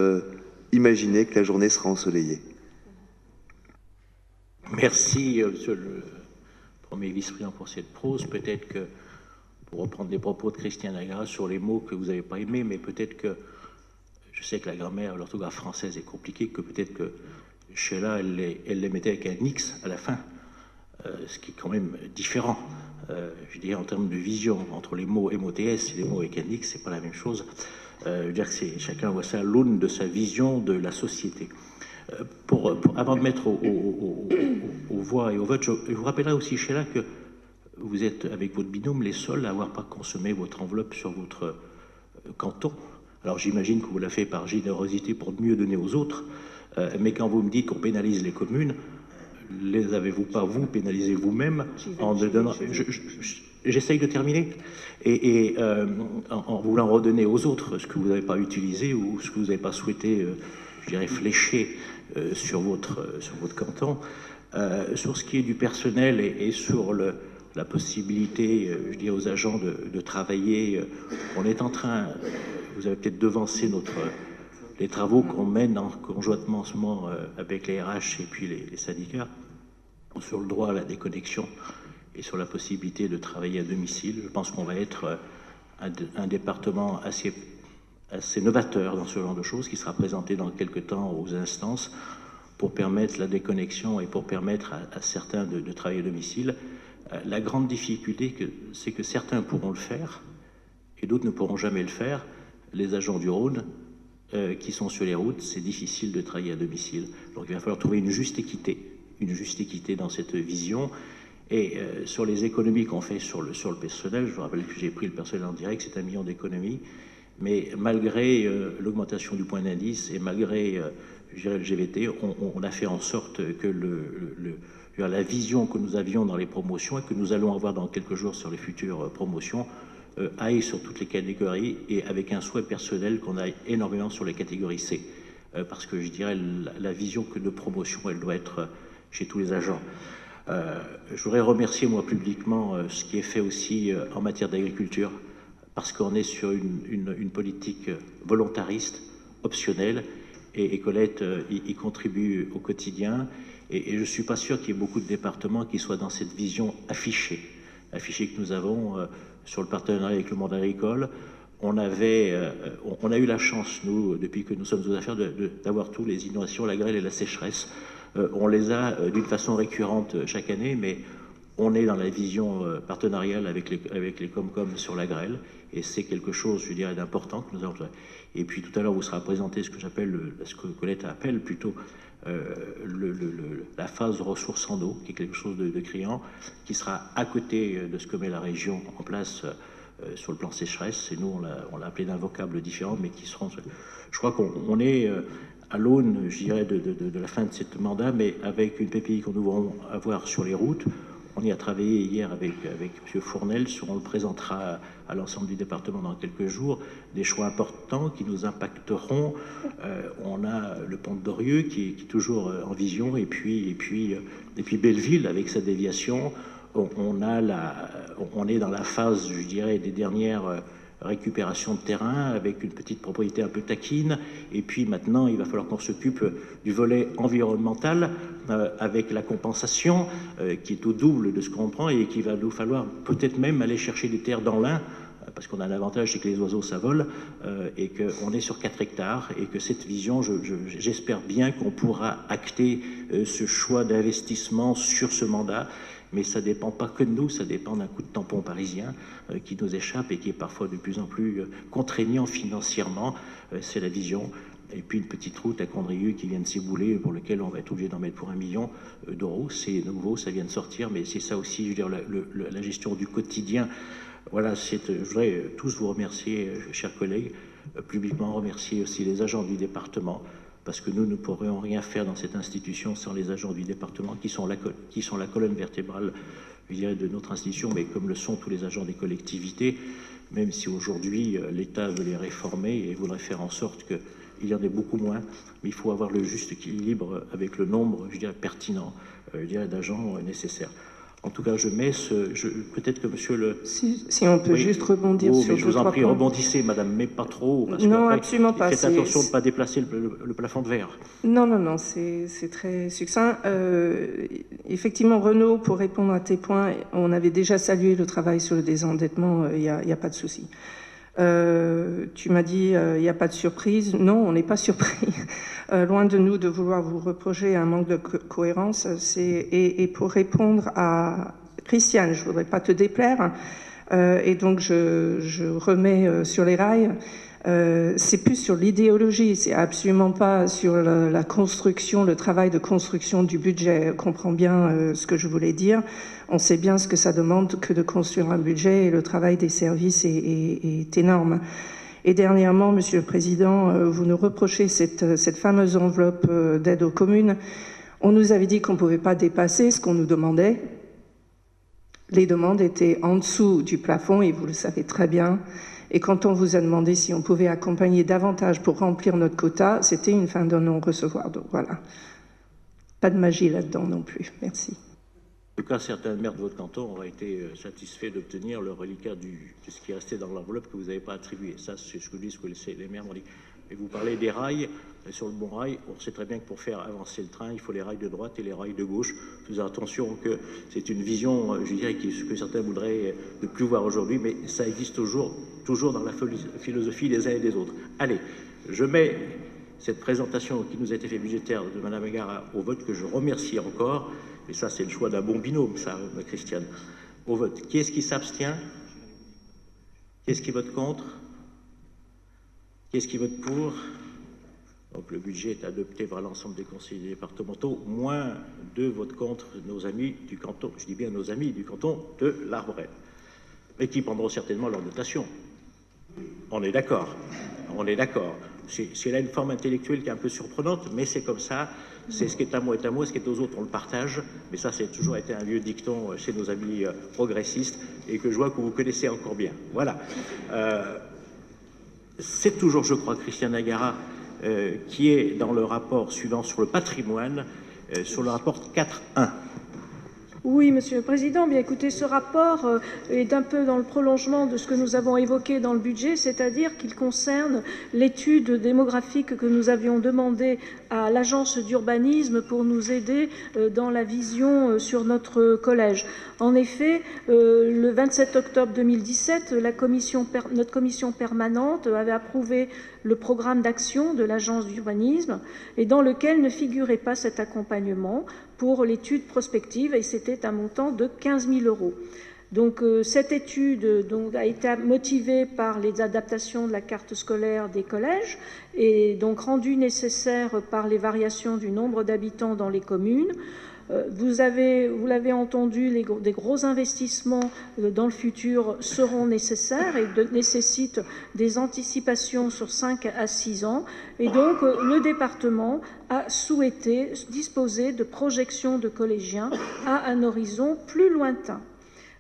imaginer que la journée sera ensoleillée. Merci, monsieur le premier vice-président, pour cette prose. Peut-être que, pour reprendre les propos de Christiane Agara sur les mots que vous n'avez pas aimés, mais peut-être que, je sais que la grammaire, l'orthographe française est compliquée, que peut-être que Sheila, elle les mettait avec un X à la fin, ce qui est quand même différent. Je dirais en termes de vision, entre les mots MOTS et les mots avec un X, c'est pas la même chose. Je veux dire que chacun voit ça à l'aune de sa vision de la société. Avant de mettre aux voix et au vote, je vous rappellerai aussi, Sheila, que vous êtes, avec votre binôme, les seuls à n'avoir pas consommé votre enveloppe sur votre canton. Alors j'imagine que vous l'avez fait par générosité pour mieux donner aux autres, mais quand vous me dites qu'on pénalise les communes, les avez-vous pas, vous, pénalisé vous-même en donnant... J'essaye de terminer. Et en voulant redonner aux autres ce que vous n'avez pas utilisé ou ce que vous n'avez pas souhaité, je dirais, flécher sur votre canton. Sur ce qui est du personnel et sur la possibilité, je dirais, aux agents de travailler, on est en train, vous avez peut-être devancé les travaux qu'on mène conjointement en ce moment avec les RH et puis les syndicats sur le droit à la déconnexion et sur la possibilité de travailler à domicile. Je pense qu'on va être un département assez novateur dans ce genre de choses, qui sera présenté dans quelques temps aux instances pour permettre la déconnexion et pour permettre à certains de travailler à domicile. La grande difficulté, c'est que certains pourront le faire et d'autres ne pourront jamais le faire. Les agents du Rhône qui sont sur les routes, c'est difficile de travailler à domicile. Donc il va falloir trouver une juste équité dans cette vision. Et sur les économies qu'on fait sur le personnel, je vous rappelle que j'ai pris le personnel en direct, c'est 1 million d'économies, mais malgré l'augmentation du point d'indice et malgré je dirais, le GVT, on a fait en sorte que la vision que nous avions dans les promotions et que nous allons avoir dans quelques jours sur les futures promotions aille sur toutes les catégories et avec un souhait personnel qu'on aille énormément sur les catégories C. Parce que je dirais la vision que de promotion, elle doit être chez tous les agents. Je voudrais remercier moi publiquement ce qui est fait aussi en matière d'agriculture, parce qu'on est sur une politique volontariste, optionnelle, et Colette y contribue au quotidien. Et je ne suis pas sûr qu'il y ait beaucoup de départements qui soient dans cette vision affichée que nous avons sur le partenariat avec le monde agricole. On a eu la chance, nous, depuis que nous sommes aux affaires, d'avoir tous les inondations, la grêle et la sécheresse. On les a d'une façon récurrente chaque année, mais on est dans la vision partenariale avec les Comcom sur la grêle, et c'est quelque chose, je dirais, d'important que nous avons. Et puis tout à l'heure, vous sera présenté ce que j'appelle, ce que Colette appelle plutôt la phase ressources en eau, qui est quelque chose de criant, qui sera à côté de ce que met la région en place sur le plan sécheresse. Et nous, on l'a appelé d'un vocable différent, mais qui seront... Je crois qu'on est à l'aune, je dirais, de la fin de ce mandat, mais avec une PPI qu'on devons avoir sur les routes. On y a travaillé hier avec M. Fournel, on le présentera à l'ensemble du département dans quelques jours, des choix importants qui nous impacteront. On a le pont de Dorieux qui est toujours en vision, et puis Belleville avec sa déviation. On est dans la phase, je dirais, des dernières récupération de terrain avec une petite propriété un peu taquine, et puis maintenant il va falloir qu'on s'occupe du volet environnemental avec la compensation qui est au double de ce qu'on prend, et qu'il va nous falloir peut-être même aller chercher des terres dans l'Ain, parce qu'on a l'avantage, c'est que les oiseaux ça vole, et qu'on est sur 4 hectares, et que cette vision, j'espère bien qu'on pourra acter ce choix d'investissement sur ce mandat. Mais ça ne dépend pas que de nous, ça dépend d'un coup de tampon parisien qui nous échappe et qui est parfois de plus en plus contraignant financièrement. C'est la vision. Et puis une petite route à Condrieu qui vient de s'ébouler, pour lequel on va être obligé d'en mettre pour 1 million d'euros. C'est nouveau, ça vient de sortir, mais c'est ça aussi, je veux dire, la gestion du quotidien. Voilà, je voudrais tous vous remercier, chers collègues, publiquement remercier aussi les agents du département, parce que nous ne pourrions rien faire dans cette institution sans les agents du département qui sont la colonne vertébrale, je dirais, de notre institution, mais comme le sont tous les agents des collectivités, même si aujourd'hui l'État veut les réformer et voudrait faire en sorte qu'il y en ait beaucoup moins, mais il faut avoir le juste équilibre avec le nombre, je dirais, pertinent, d'agents nécessaires. En tout cas, je mets peut-être que monsieur le... Si on peut juste rebondir sur mais je vous en prie, rebondissez, madame, mais pas trop. Parce non, absolument pas. Faites attention de ne pas déplacer le plafond de verre. Non, c'est très succinct. Effectivement, Renaud, pour répondre à tes points, on avait déjà salué le travail sur le désendettement, il n'y a pas de souci. Tu m'as dit, il n'y a pas de surprise. Non, on n'est pas surpris. Loin de nous de vouloir vous reprocher un manque de cohérence. Et pour répondre à Christiane, je ne voudrais pas te déplaire, et donc je remets sur les rails. C'est plus sur l'idéologie, c'est absolument pas sur la construction, le travail de construction du budget. On comprend bien ce que je voulais dire. On sait bien ce que ça demande que de construire un budget, et le travail des services est énorme. Et dernièrement, Monsieur le Président, vous nous reprochez cette fameuse enveloppe d'aide aux communes. On nous avait dit qu'on ne pouvait pas dépasser ce qu'on nous demandait. Les demandes étaient en dessous du plafond, et vous le savez très bien. Et quand on vous a demandé si on pouvait accompagner davantage pour remplir notre quota, c'était une fin de non-recevoir. Donc voilà, pas de magie là-dedans non plus. Merci. En tout cas, certains maires de votre canton auraient été satisfaits d'obtenir le reliquat de ce qui restait dans l'enveloppe que vous n'avez pas attribué. Ça, c'est ce que disent les maires m'ont dit. Et vous parlez des rails, sur le bon rail, on sait très bien que pour faire avancer le train, il faut les rails de droite et les rails de gauche. Faisons attention que c'est une vision, je dirais, que certains voudraient ne plus voir aujourd'hui, mais ça existe toujours dans la philosophie des uns et des autres. Allez, je mets cette présentation qui nous a été faite budgétaire de Mme Agara au vote, que je remercie encore, et ça c'est le choix d'un bon binôme, ça, Christiane, au vote. Qui est-ce qui s'abstient? Qui est-ce qui vote contre? Qui est-ce qui vote pour? Donc le budget est adopté par l'ensemble des conseillers départementaux, moins 2 votes contre nos amis du canton, je dis bien nos amis du canton de l'Arbret, mais qui prendront certainement leur notation. On est d'accord, on est d'accord. C'est là une forme intellectuelle qui est un peu surprenante, mais c'est comme ça. C'est ce qui est à moi, ce qui est aux autres, on le partage. Mais ça, c'est toujours été un vieux dicton chez nos amis progressistes, et que je vois que vous connaissez encore bien. Voilà. C'est toujours, je crois, Christiane Agara, qui est dans le rapport suivant sur le patrimoine, sur le rapport 4.1. Oui, Monsieur le Président. Bien écoutez, ce rapport est un peu dans le prolongement de ce que nous avons évoqué dans le budget, c'est-à-dire qu'il concerne l'étude démographique que nous avions demandé à l'agence d'urbanisme pour nous aider dans la vision sur notre collège. En effet, le 27 octobre 2017, notre commission permanente avait approuvé le programme d'action de l'agence d'urbanisme, et dans lequel ne figurait pas cet accompagnement pour l'étude prospective, et c'était un montant de 15 000 €. Donc cette étude a été motivée par les adaptations de la carte scolaire des collèges, et donc rendue nécessaire par les variations du nombre d'habitants dans les communes. Vous l'avez entendu, des gros investissements dans le futur seront nécessaires et nécessitent des anticipations sur 5 à 6 ans. Et donc, le département a souhaité disposer de projections de collégiens à un horizon plus lointain.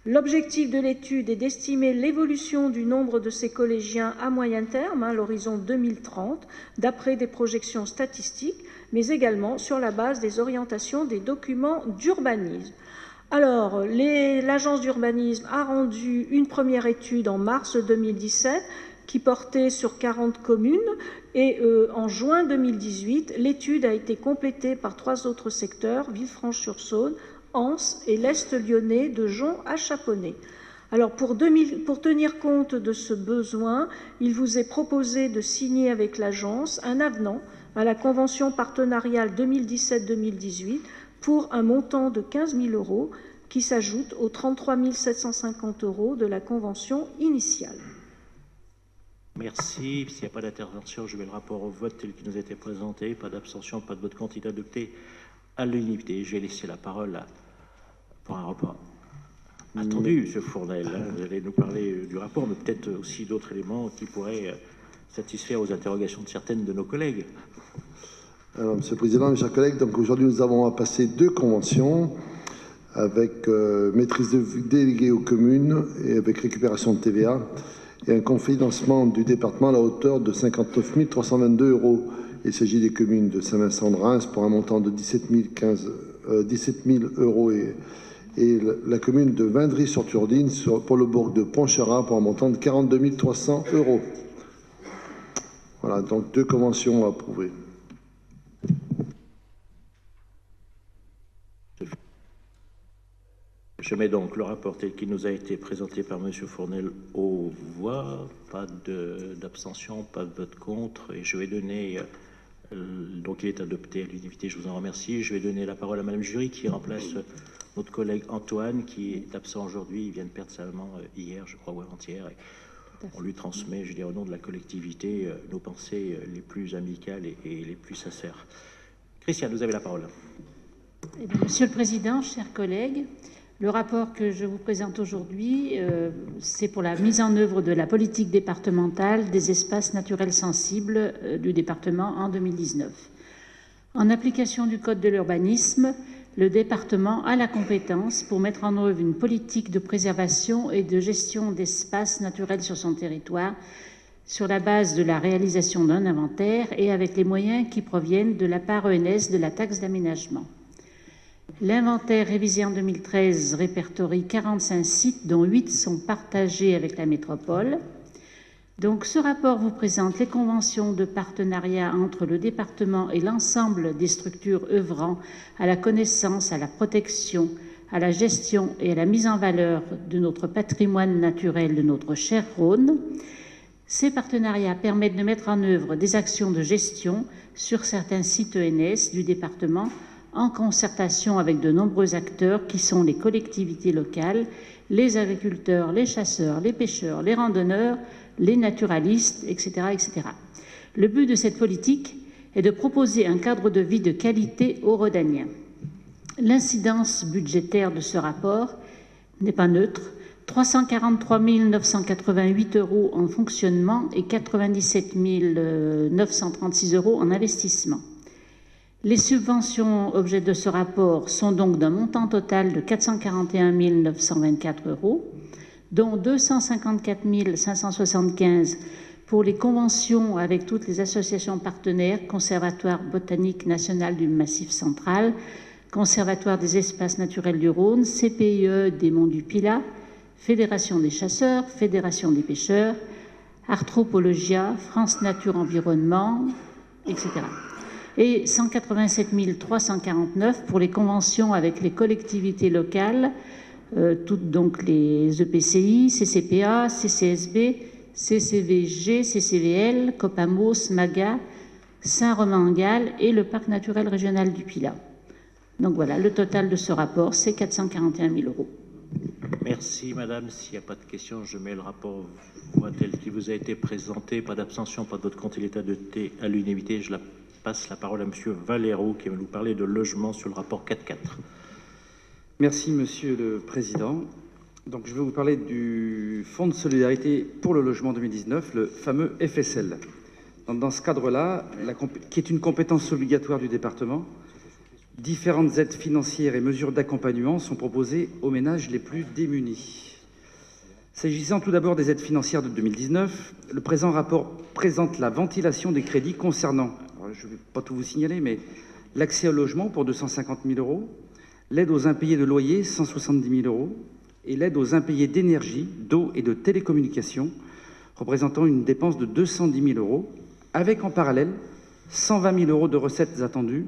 L'objectif de l'étude est d'estimer l'évolution du nombre de ces collégiens à moyen terme, à l'horizon 2030, d'après des projections statistiques, mais également sur la base des orientations des documents d'urbanisme. Alors, l'agence d'urbanisme a rendu une première étude en mars 2017 qui portait sur 40 communes, et en juin 2018, l'étude a été complétée par 3 autres secteurs, Villefranche-sur-Saône, Anse et l'Est lyonnais de Jonc à Chaponnay. Alors pour tenir compte de ce besoin, il vous est proposé de signer avec l'agence un avenant à la convention partenariale 2017-2018 pour un montant de 15 000 € qui s'ajoute aux 33 750 € de la convention initiale. Merci. S'il n'y a pas d'intervention, je mets le rapport au vote tel qu'il nous a été présenté. Pas d'abstention, pas de vote contre, il est adopté à l'unanimité. Je vais laisser la parole pour un rapport. Attendu, M. Fournel, hein, vous allez nous parler du rapport, mais peut-être aussi d'autres éléments qui pourraient satisfaire aux interrogations de certaines de nos collègues. Alors, Monsieur le Président, mes chers collègues, donc aujourd'hui nous avons à passer 2 conventions avec maîtrise déléguée aux communes et avec récupération de TVA et un cofinancement du département à la hauteur de 59 322 €. Il s'agit des communes de Saint-Vincent de Reims pour un montant de 17 000 € et la commune de Vindry-sur-Turdine pour le bourg de Pontcharrat pour un montant de 42 300 €. Voilà, donc 2 conventions approuvées. Je mets donc le rapport tel qu'il nous a été présenté par M. Fournel aux voix. Pas d'abstention, pas de vote contre. Et je vais donner, donc il est adopté à l'unanimité, je vous en remercie. Je vais donner la parole à Mme Jury qui remplace notre collègue Antoine qui est absent aujourd'hui. Il vient de perdre sa maman hier, je crois, ou avant-hier. On lui transmet, je dis au nom de la collectivité, nos pensées les plus amicales et les plus sincères. Christiane, vous avez la parole. Eh bien, Monsieur le Président, chers collègues, le rapport que je vous présente aujourd'hui, c'est pour la mise en œuvre de la politique départementale des espaces naturels sensibles du département en 2019. En application du Code de l'urbanisme, le département a la compétence pour mettre en œuvre une politique de préservation et de gestion d'espaces naturels sur son territoire sur la base de la réalisation d'un inventaire et avec les moyens qui proviennent de la part ENS de la taxe d'aménagement. L'inventaire révisé en 2013 répertorie 45 sites, dont 8 sont partagés avec la métropole. Donc, ce rapport vous présente les conventions de partenariat entre le département et l'ensemble des structures œuvrant à la connaissance, à la protection, à la gestion et à la mise en valeur de notre patrimoine naturel de notre cher Rhône. Ces partenariats permettent de mettre en œuvre des actions de gestion sur certains sites ENS du département en concertation avec de nombreux acteurs qui sont les collectivités locales, les agriculteurs, les chasseurs, les pêcheurs, les randonneurs, les naturalistes, etc., etc. Le but de cette politique est de proposer un cadre de vie de qualité aux Rhodaniens. L'incidence budgétaire de ce rapport n'est pas neutre, 343 988 € en fonctionnement et 97 936 € en investissement. Les subventions objets de ce rapport sont donc d'un montant total de 441 924 €, dont 254 575 pour les conventions avec toutes les associations partenaires, Conservatoire botanique national du Massif central, Conservatoire des espaces naturels du Rhône, CPIE des Monts du Pilat, Fédération des chasseurs, Fédération des pêcheurs, Arthropologia, France Nature Environnement, etc. Et 187 349 pour les conventions avec les collectivités locales, toutes donc les EPCI, CCPA, CCSB, CCVG, CCVL, Copamos, MAGA, Saint-Romain-en-Galles et le Parc naturel régional du Pilat. Donc voilà, le total de ce rapport, c'est 441 000 €. Merci, madame. S'il n'y a pas de questions, je mets le rapport voix tel qu'il vous a été présenté. Pas d'abstention, pas de vote contre. Il est adopté à l'unanimité. Je passe la parole à monsieur Valero qui va nous parler de logement sur le rapport 4.4. Merci, Monsieur le Président. Donc, je vais vous parler du Fonds de solidarité pour le logement 2019, le fameux FSL. Dans ce cadre-là, qui est une compétence obligatoire du département, différentes aides financières et mesures d'accompagnement sont proposées aux ménages les plus démunis. S'agissant tout d'abord des aides financières de 2019, le présent rapport présente la ventilation des crédits concernant, je ne vais pas tout vous signaler, mais l'accès au logement pour 250 000 €, l'aide aux impayés de loyer, 170 000 € et l'aide aux impayés d'énergie, d'eau et de télécommunications, représentant une dépense de 210 000 €, avec en parallèle 120 000 € de recettes attendues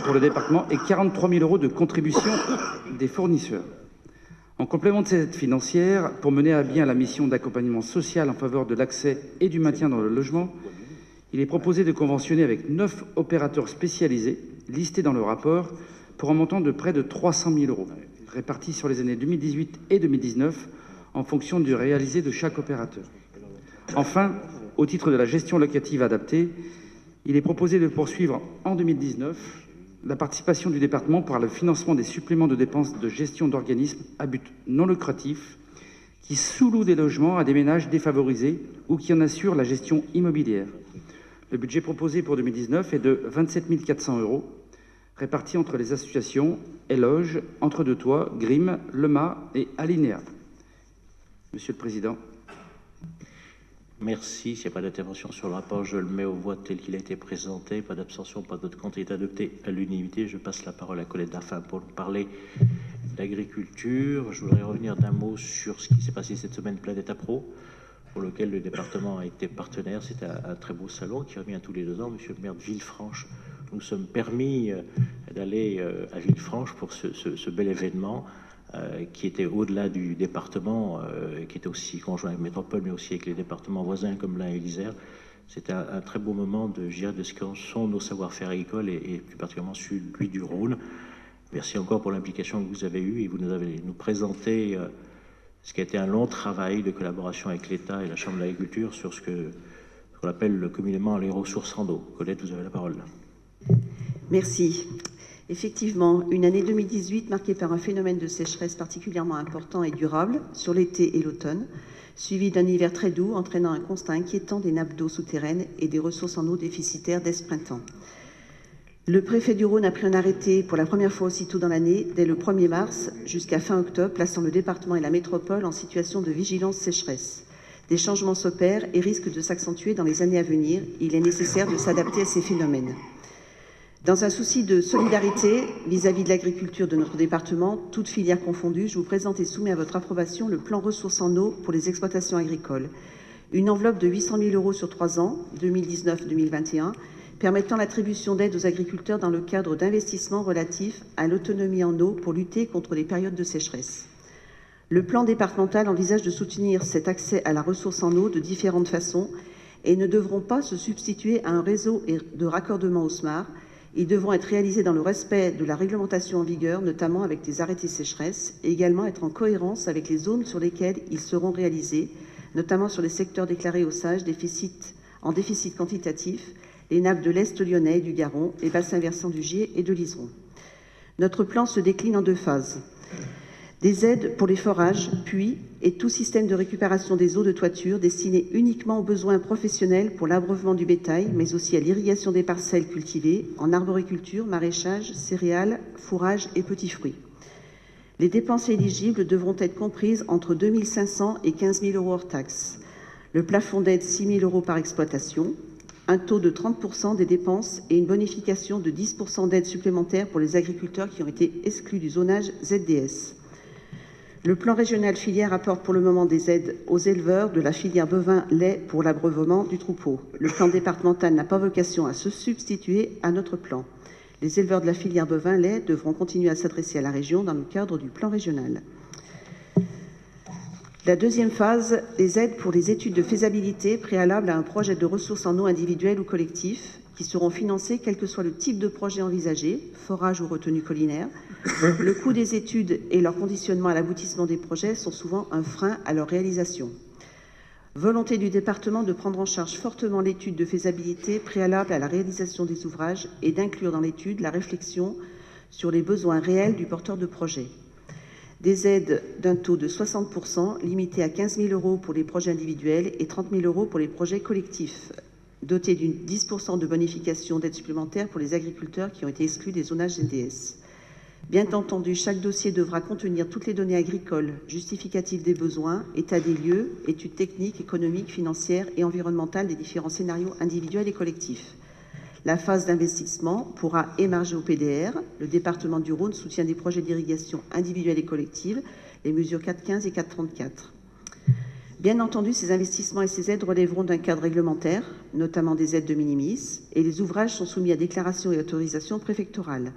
pour le département et 43 000 € de contributions des fournisseurs. En complément de ces aides financières, pour mener à bien la mission d'accompagnement social en faveur de l'accès et du maintien dans le logement, il est proposé de conventionner avec 9 opérateurs spécialisés listés dans le rapport pour un montant de près de 300 000 €, répartis sur les années 2018 et 2019 en fonction du réalisé de chaque opérateur. Enfin, au titre de la gestion locative adaptée, il est proposé de poursuivre en 2019 la participation du département par le financement des suppléments de dépenses de gestion d'organismes à but non lucratif qui sous-louent des logements à des ménages défavorisés ou qui en assurent la gestion immobilière. Le budget proposé pour 2019 est de 27 400 €, répartis entre les associations Éloge, Entre deux Toits, Grimm, Lema et Alinéa. Monsieur le Président. Merci. S'il n'y a pas d'intervention sur le rapport, je le mets aux voix tel qu'il a été présenté. Pas d'abstention, pas de compte. Il est adopté à l'unanimité. Je passe la parole à Colette Daffin pour nous parler d'agriculture. Je voudrais revenir d'un mot sur ce qui s'est passé cette semaine Planète Pro, pour lequel le département a été partenaire. C'est un très beau salon qui revient tous les 2 ans. Monsieur le maire de Villefranche, nous sommes permis d'aller à Villefranche pour ce bel événement qui était au-delà du département, qui était aussi conjoint avec Métropole, mais aussi avec les départements voisins comme l'Ain et l'Isère. C'était un très beau moment de ce que sont nos savoir-faire agricoles et plus particulièrement celui du Rhône. Merci encore pour l'implication que vous avez eue et vous nous présentez ce qui a été un long travail de collaboration avec l'État et la Chambre d'agriculture sur ce qu'on appelle communément les ressources en eau. Colette, vous avez la parole. Merci. Effectivement, une année 2018 marquée par un phénomène de sécheresse particulièrement important et durable sur l'été et l'automne, suivi d'un hiver très doux entraînant un constat inquiétant des nappes d'eau souterraines et des ressources en eau déficitaires dès ce printemps. Le préfet du Rhône a pris un arrêté pour la première fois aussitôt dans l'année, dès le 1er mars jusqu'à fin octobre, plaçant le département et la métropole en situation de vigilance sécheresse. Des changements s'opèrent et risquent de s'accentuer dans les années à venir. Il est nécessaire de s'adapter à ces phénomènes. Dans un souci de solidarité vis-à-vis de l'agriculture de notre département, toutes filières confondues, je vous présente et soumets à votre approbation le plan ressources en eau pour les exploitations agricoles. Une enveloppe de 800 000 € sur 3 ans, 2019-2021, permettant l'attribution d'aides aux agriculteurs dans le cadre d'investissements relatifs à l'autonomie en eau pour lutter contre les périodes de sécheresse. Le plan départemental envisage de soutenir cet accès à la ressource en eau de différentes façons et ne devront pas se substituer à un réseau de raccordement au SMAR. Ils devront être réalisés dans le respect de la réglementation en vigueur, notamment avec les arrêtés sécheresse, et également être en cohérence avec les zones sur lesquelles ils seront réalisés, notamment sur les secteurs déclarés au SAGE en déficit quantitatif, les nappes de l'Est lyonnais et du Garonne, les bassins versants du Gier et de l'Iseron. Notre plan se décline en 2 phases. Des aides pour les forages, puits et tout système de récupération des eaux de toiture destinées uniquement aux besoins professionnels pour l'abreuvement du bétail, mais aussi à l'irrigation des parcelles cultivées en arboriculture, maraîchage, céréales, fourrage et petits fruits. Les dépenses éligibles devront être comprises entre 2 500 et 15 000 € hors taxes. Le plafond d'aide 6 000 € par exploitation, un taux de 30% des dépenses et une bonification de 10% d'aide supplémentaire pour les agriculteurs qui ont été exclus du zonage ZDS. Le plan régional filière apporte pour le moment des aides aux éleveurs de la filière bovin-lait pour l'abreuvement du troupeau. Le plan départemental n'a pas vocation à se substituer à notre plan. Les éleveurs de la filière bovin-lait devront continuer à s'adresser à la région dans le cadre du plan régional. La deuxième phase, les aides pour les études de faisabilité préalables à un projet de ressources en eau individuel ou collectif, qui seront financées quel que soit le type de projet envisagé, forage ou retenue collinaire. Le coût des études et leur conditionnement à l'aboutissement des projets sont souvent un frein à leur réalisation. Volonté du département de prendre en charge fortement l'étude de faisabilité préalable à la réalisation des ouvrages et d'inclure dans l'étude la réflexion sur les besoins réels du porteur de projet. Des aides d'un taux de 60%, limitées à 15 000 € pour les projets individuels et 30 000 € pour les projets collectifs, dotés d'une 10% de bonification d'aide supplémentaire pour les agriculteurs qui ont été exclus des zonages ZDS. Bien entendu, chaque dossier devra contenir toutes les données agricoles, justificatives des besoins, état des lieux, études techniques, économiques, financières et environnementales des différents scénarios individuels et collectifs. La phase d'investissement pourra émarger au PDR. Le département du Rhône soutient des projets d'irrigation individuelle et collective, les mesures 4.15 et 4.34. Bien entendu, ces investissements et ces aides relèveront d'un cadre réglementaire, notamment des aides de minimis, et les ouvrages sont soumis à déclaration et autorisation préfectorale.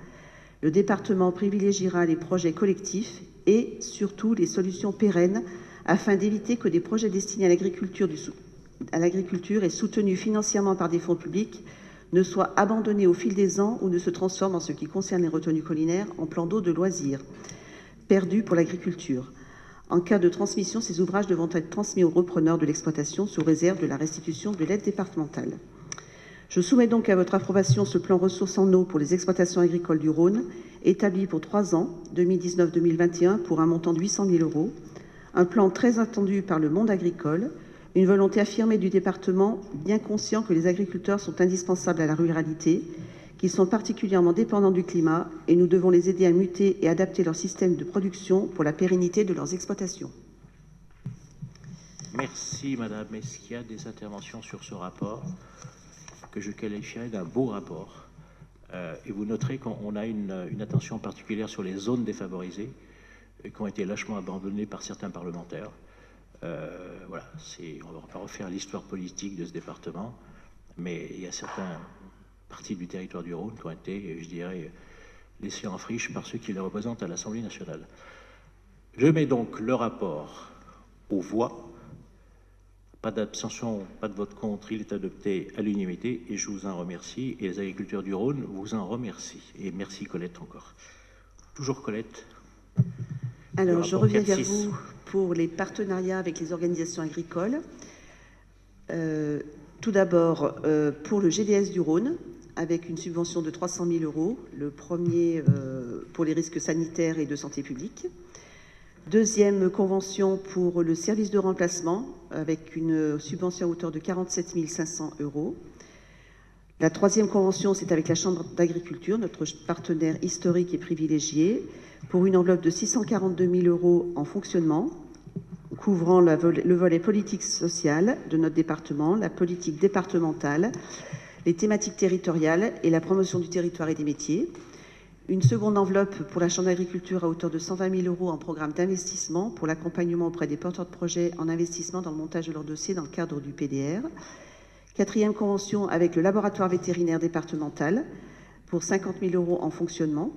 Le département privilégiera les projets collectifs et, surtout, les solutions pérennes afin d'éviter que des projets destinés à l'agriculture et soutenus financièrement par des fonds publics ne soient abandonnés au fil des ans ou ne se transforment, en ce qui concerne les retenues collinaires, en plans d'eau de loisirs, perdus pour l'agriculture. En cas de transmission, ces ouvrages devront être transmis aux repreneurs de l'exploitation sous réserve de la restitution de l'aide départementale. Je soumets donc à votre approbation ce plan ressources en eau pour les exploitations agricoles du Rhône, établi pour 3 ans, 2019-2021, pour un montant de 800 000 €, un plan très attendu par le monde agricole, Une volonté affirmée du département, bien conscient que les agriculteurs sont indispensables à la ruralité, qu'ils sont particulièrement dépendants du climat et nous devons les aider à muter et adapter leur système de production pour la pérennité de leurs exploitations. Merci Madame. Est-ce qu'il y a des interventions sur ce rapport que je qualifierais d'un beau rapport et vous noterez qu'on a une attention particulière sur les zones défavorisées qui ont été lâchement abandonnées par certains parlementaires. Voilà, on ne va pas refaire l'histoire politique de ce département, mais il y a certaines parties du territoire du Rhône qui ont été, je dirais, laissées en friche par ceux qui les représentent à l'Assemblée nationale. Je mets donc le rapport aux voix. Pas d'abstention, pas de vote contre, il est adopté à l'unanimité et je vous en remercie. Et les agriculteurs du Rhône vous en remercient. Et merci Colette encore. Toujours Colette. Alors, je reviens vers vous pour les partenariats avec les organisations agricoles. Tout d'abord, pour le GDS du Rhône, avec une subvention de 300 000 €, le premier pour les risques sanitaires et de santé publique. Deuxième convention pour le service de remplacement, avec une subvention à hauteur de 47 500 €. La troisième convention, c'est avec la Chambre d'agriculture, notre partenaire historique et privilégié, pour une enveloppe de 642 000 € en fonctionnement, couvrant le volet politique sociale de notre département, la politique départementale, les thématiques territoriales et la promotion du territoire et des métiers. Une seconde enveloppe pour la Chambre d'agriculture à hauteur de 120 000 € en programme d'investissement pour l'accompagnement auprès des porteurs de projets en investissement dans le montage de leur dossier dans le cadre du PDR. Quatrième convention avec le laboratoire vétérinaire départemental pour 50 000 € en fonctionnement.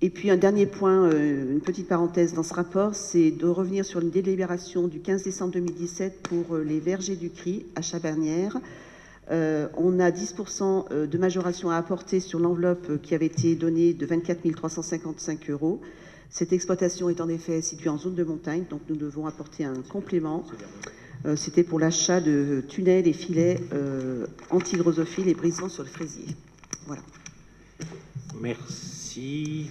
Et puis un dernier point, une petite parenthèse dans ce rapport, c'est de revenir sur une délibération du 15 décembre 2017 pour les vergers du CRI à Chabernières. On a 10% de majoration à apporter sur l'enveloppe qui avait été donnée de 24 355 €. Cette exploitation est en effet située en zone de montagne, donc nous devons apporter un complément. C'était pour l'achat de tunnels et filets anti-drosophiles et brisants sur le fraisier. Voilà. Merci.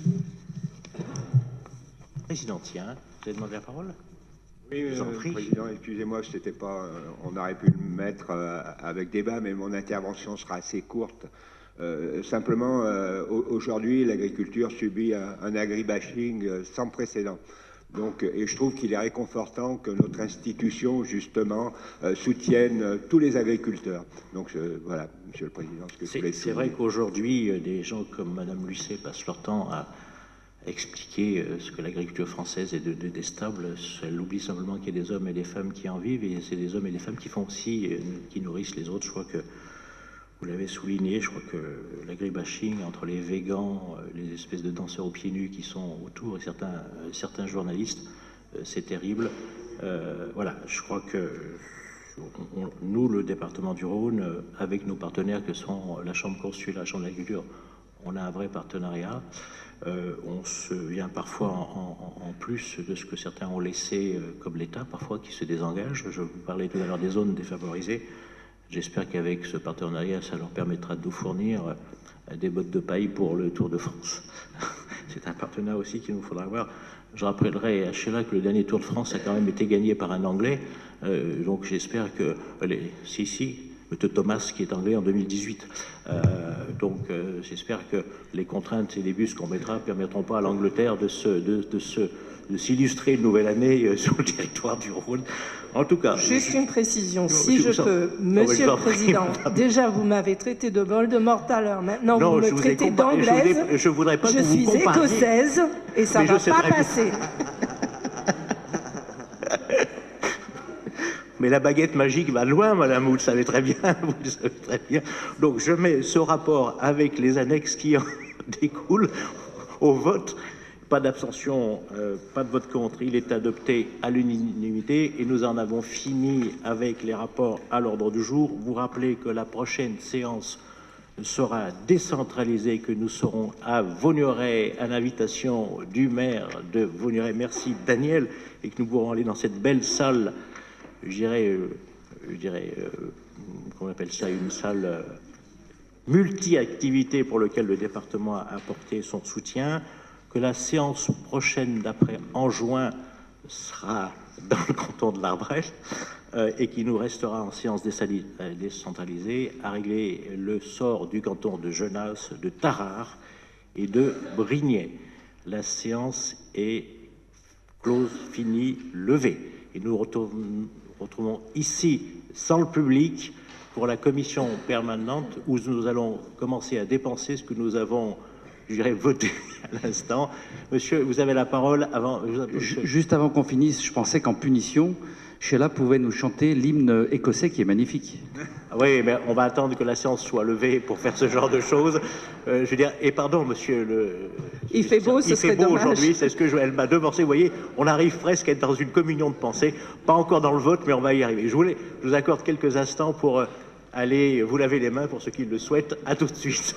Président, tiens, vous avez demandé la parole ? Oui, Président, excusez-moi, c'était pas, on aurait pu le mettre avec débat, mais mon intervention sera assez courte. Simplement, aujourd'hui, l'agriculture subit un agribashing sans précédent. Donc, et je trouve qu'il est réconfortant que notre institution, justement, soutienne tous les agriculteurs. Donc, voilà, Monsieur le Président, ce que je voulais souligner. C'est vrai qu'aujourd'hui, des gens comme Madame Lucet passent leur temps à expliquer ce que l'agriculture française est de déstable. Elle oublie simplement qu'il y a des hommes et des femmes qui en vivent, et c'est des hommes et des femmes qui font aussi, qui nourrissent les autres. Je crois que vous l'avez souligné, je crois que l'agribashing entre les végans, les espèces de danseurs aux pieds nus qui sont autour, et certains journalistes, c'est terrible. Voilà, je crois que nous, le département du Rhône, avec nos partenaires que sont la Chambre consulaire, la Chambre d'agriculture, on a un vrai partenariat. On se vient parfois en plus de ce que certains ont laissé, comme l'État, parfois, qui se désengage. Je vous parlais tout à l'heure des zones défavorisées. J'espère qu'avec ce partenariat, ça leur permettra de nous fournir des bottes de paille pour le Tour de France. C'est un partenariat aussi qu'il nous faudra avoir. Je rappellerai à Sheila que le dernier Tour de France a quand même été gagné par un Anglais. Donc j'espère que... M. Thomas, qui est anglais en 2018. Donc j'espère que les contraintes et les bus qu'on mettra ne permettront pas à l'Angleterre de s'illustrer une nouvelle année sur le territoire du Rhône. En tout cas... Juste une précision, si je peux. Monsieur le Président, déjà vous m'avez traité de Voldemort tout à l'heure, maintenant vous me traitez d'anglaise. Je voudrais pas que vous suis écossaise et ça ne va pas passer. Mais la baguette magique va loin, madame, vous le savez très bien, vous le savez très bien. Donc je mets ce rapport avec les annexes qui en découlent au vote. Pas d'abstention, pas de vote contre, il est adopté à l'unanimité et nous en avons fini avec les rapports à l'ordre du jour. Vous rappelez que la prochaine séance sera décentralisée, que nous serons à Vaugneray, à l'invitation du maire de Vaugneray. Merci Daniel, et que nous pourrons aller dans cette belle salle. Je dirais, comment on appelle ça, une salle multi-activité pour laquelle le département a apporté son soutien, que la séance prochaine d'après en juin sera dans le canton de l'Arbrel, et qui nous restera en séance décentralisée à régler le sort du canton de Genasse, de Tarare et de Brignais. La séance est close, finie, levée. Et nous retrouvons ici, sans le public, pour la commission permanente, où nous allons commencer à dépenser ce que nous avons, je dirais, voté à l'instant. Monsieur, vous avez la parole avant... Juste avant qu'on finisse, je pensais qu'en punition, Sheila pouvait nous chanter l'hymne écossais qui est magnifique. Oui, mais on va attendre que la séance soit levée pour faire ce genre de choses. Je veux dire, et pardon, monsieur le... Il fait beau, ce serait dommage. Il fait beau aujourd'hui, c'est ce que elle m'a devancé. Vous voyez, on arrive presque à être dans une communion de pensée. Pas encore dans le vote, mais on va y arriver. Je vous accorde quelques instants pour aller vous laver les mains pour ceux qui le souhaitent. À tout de suite.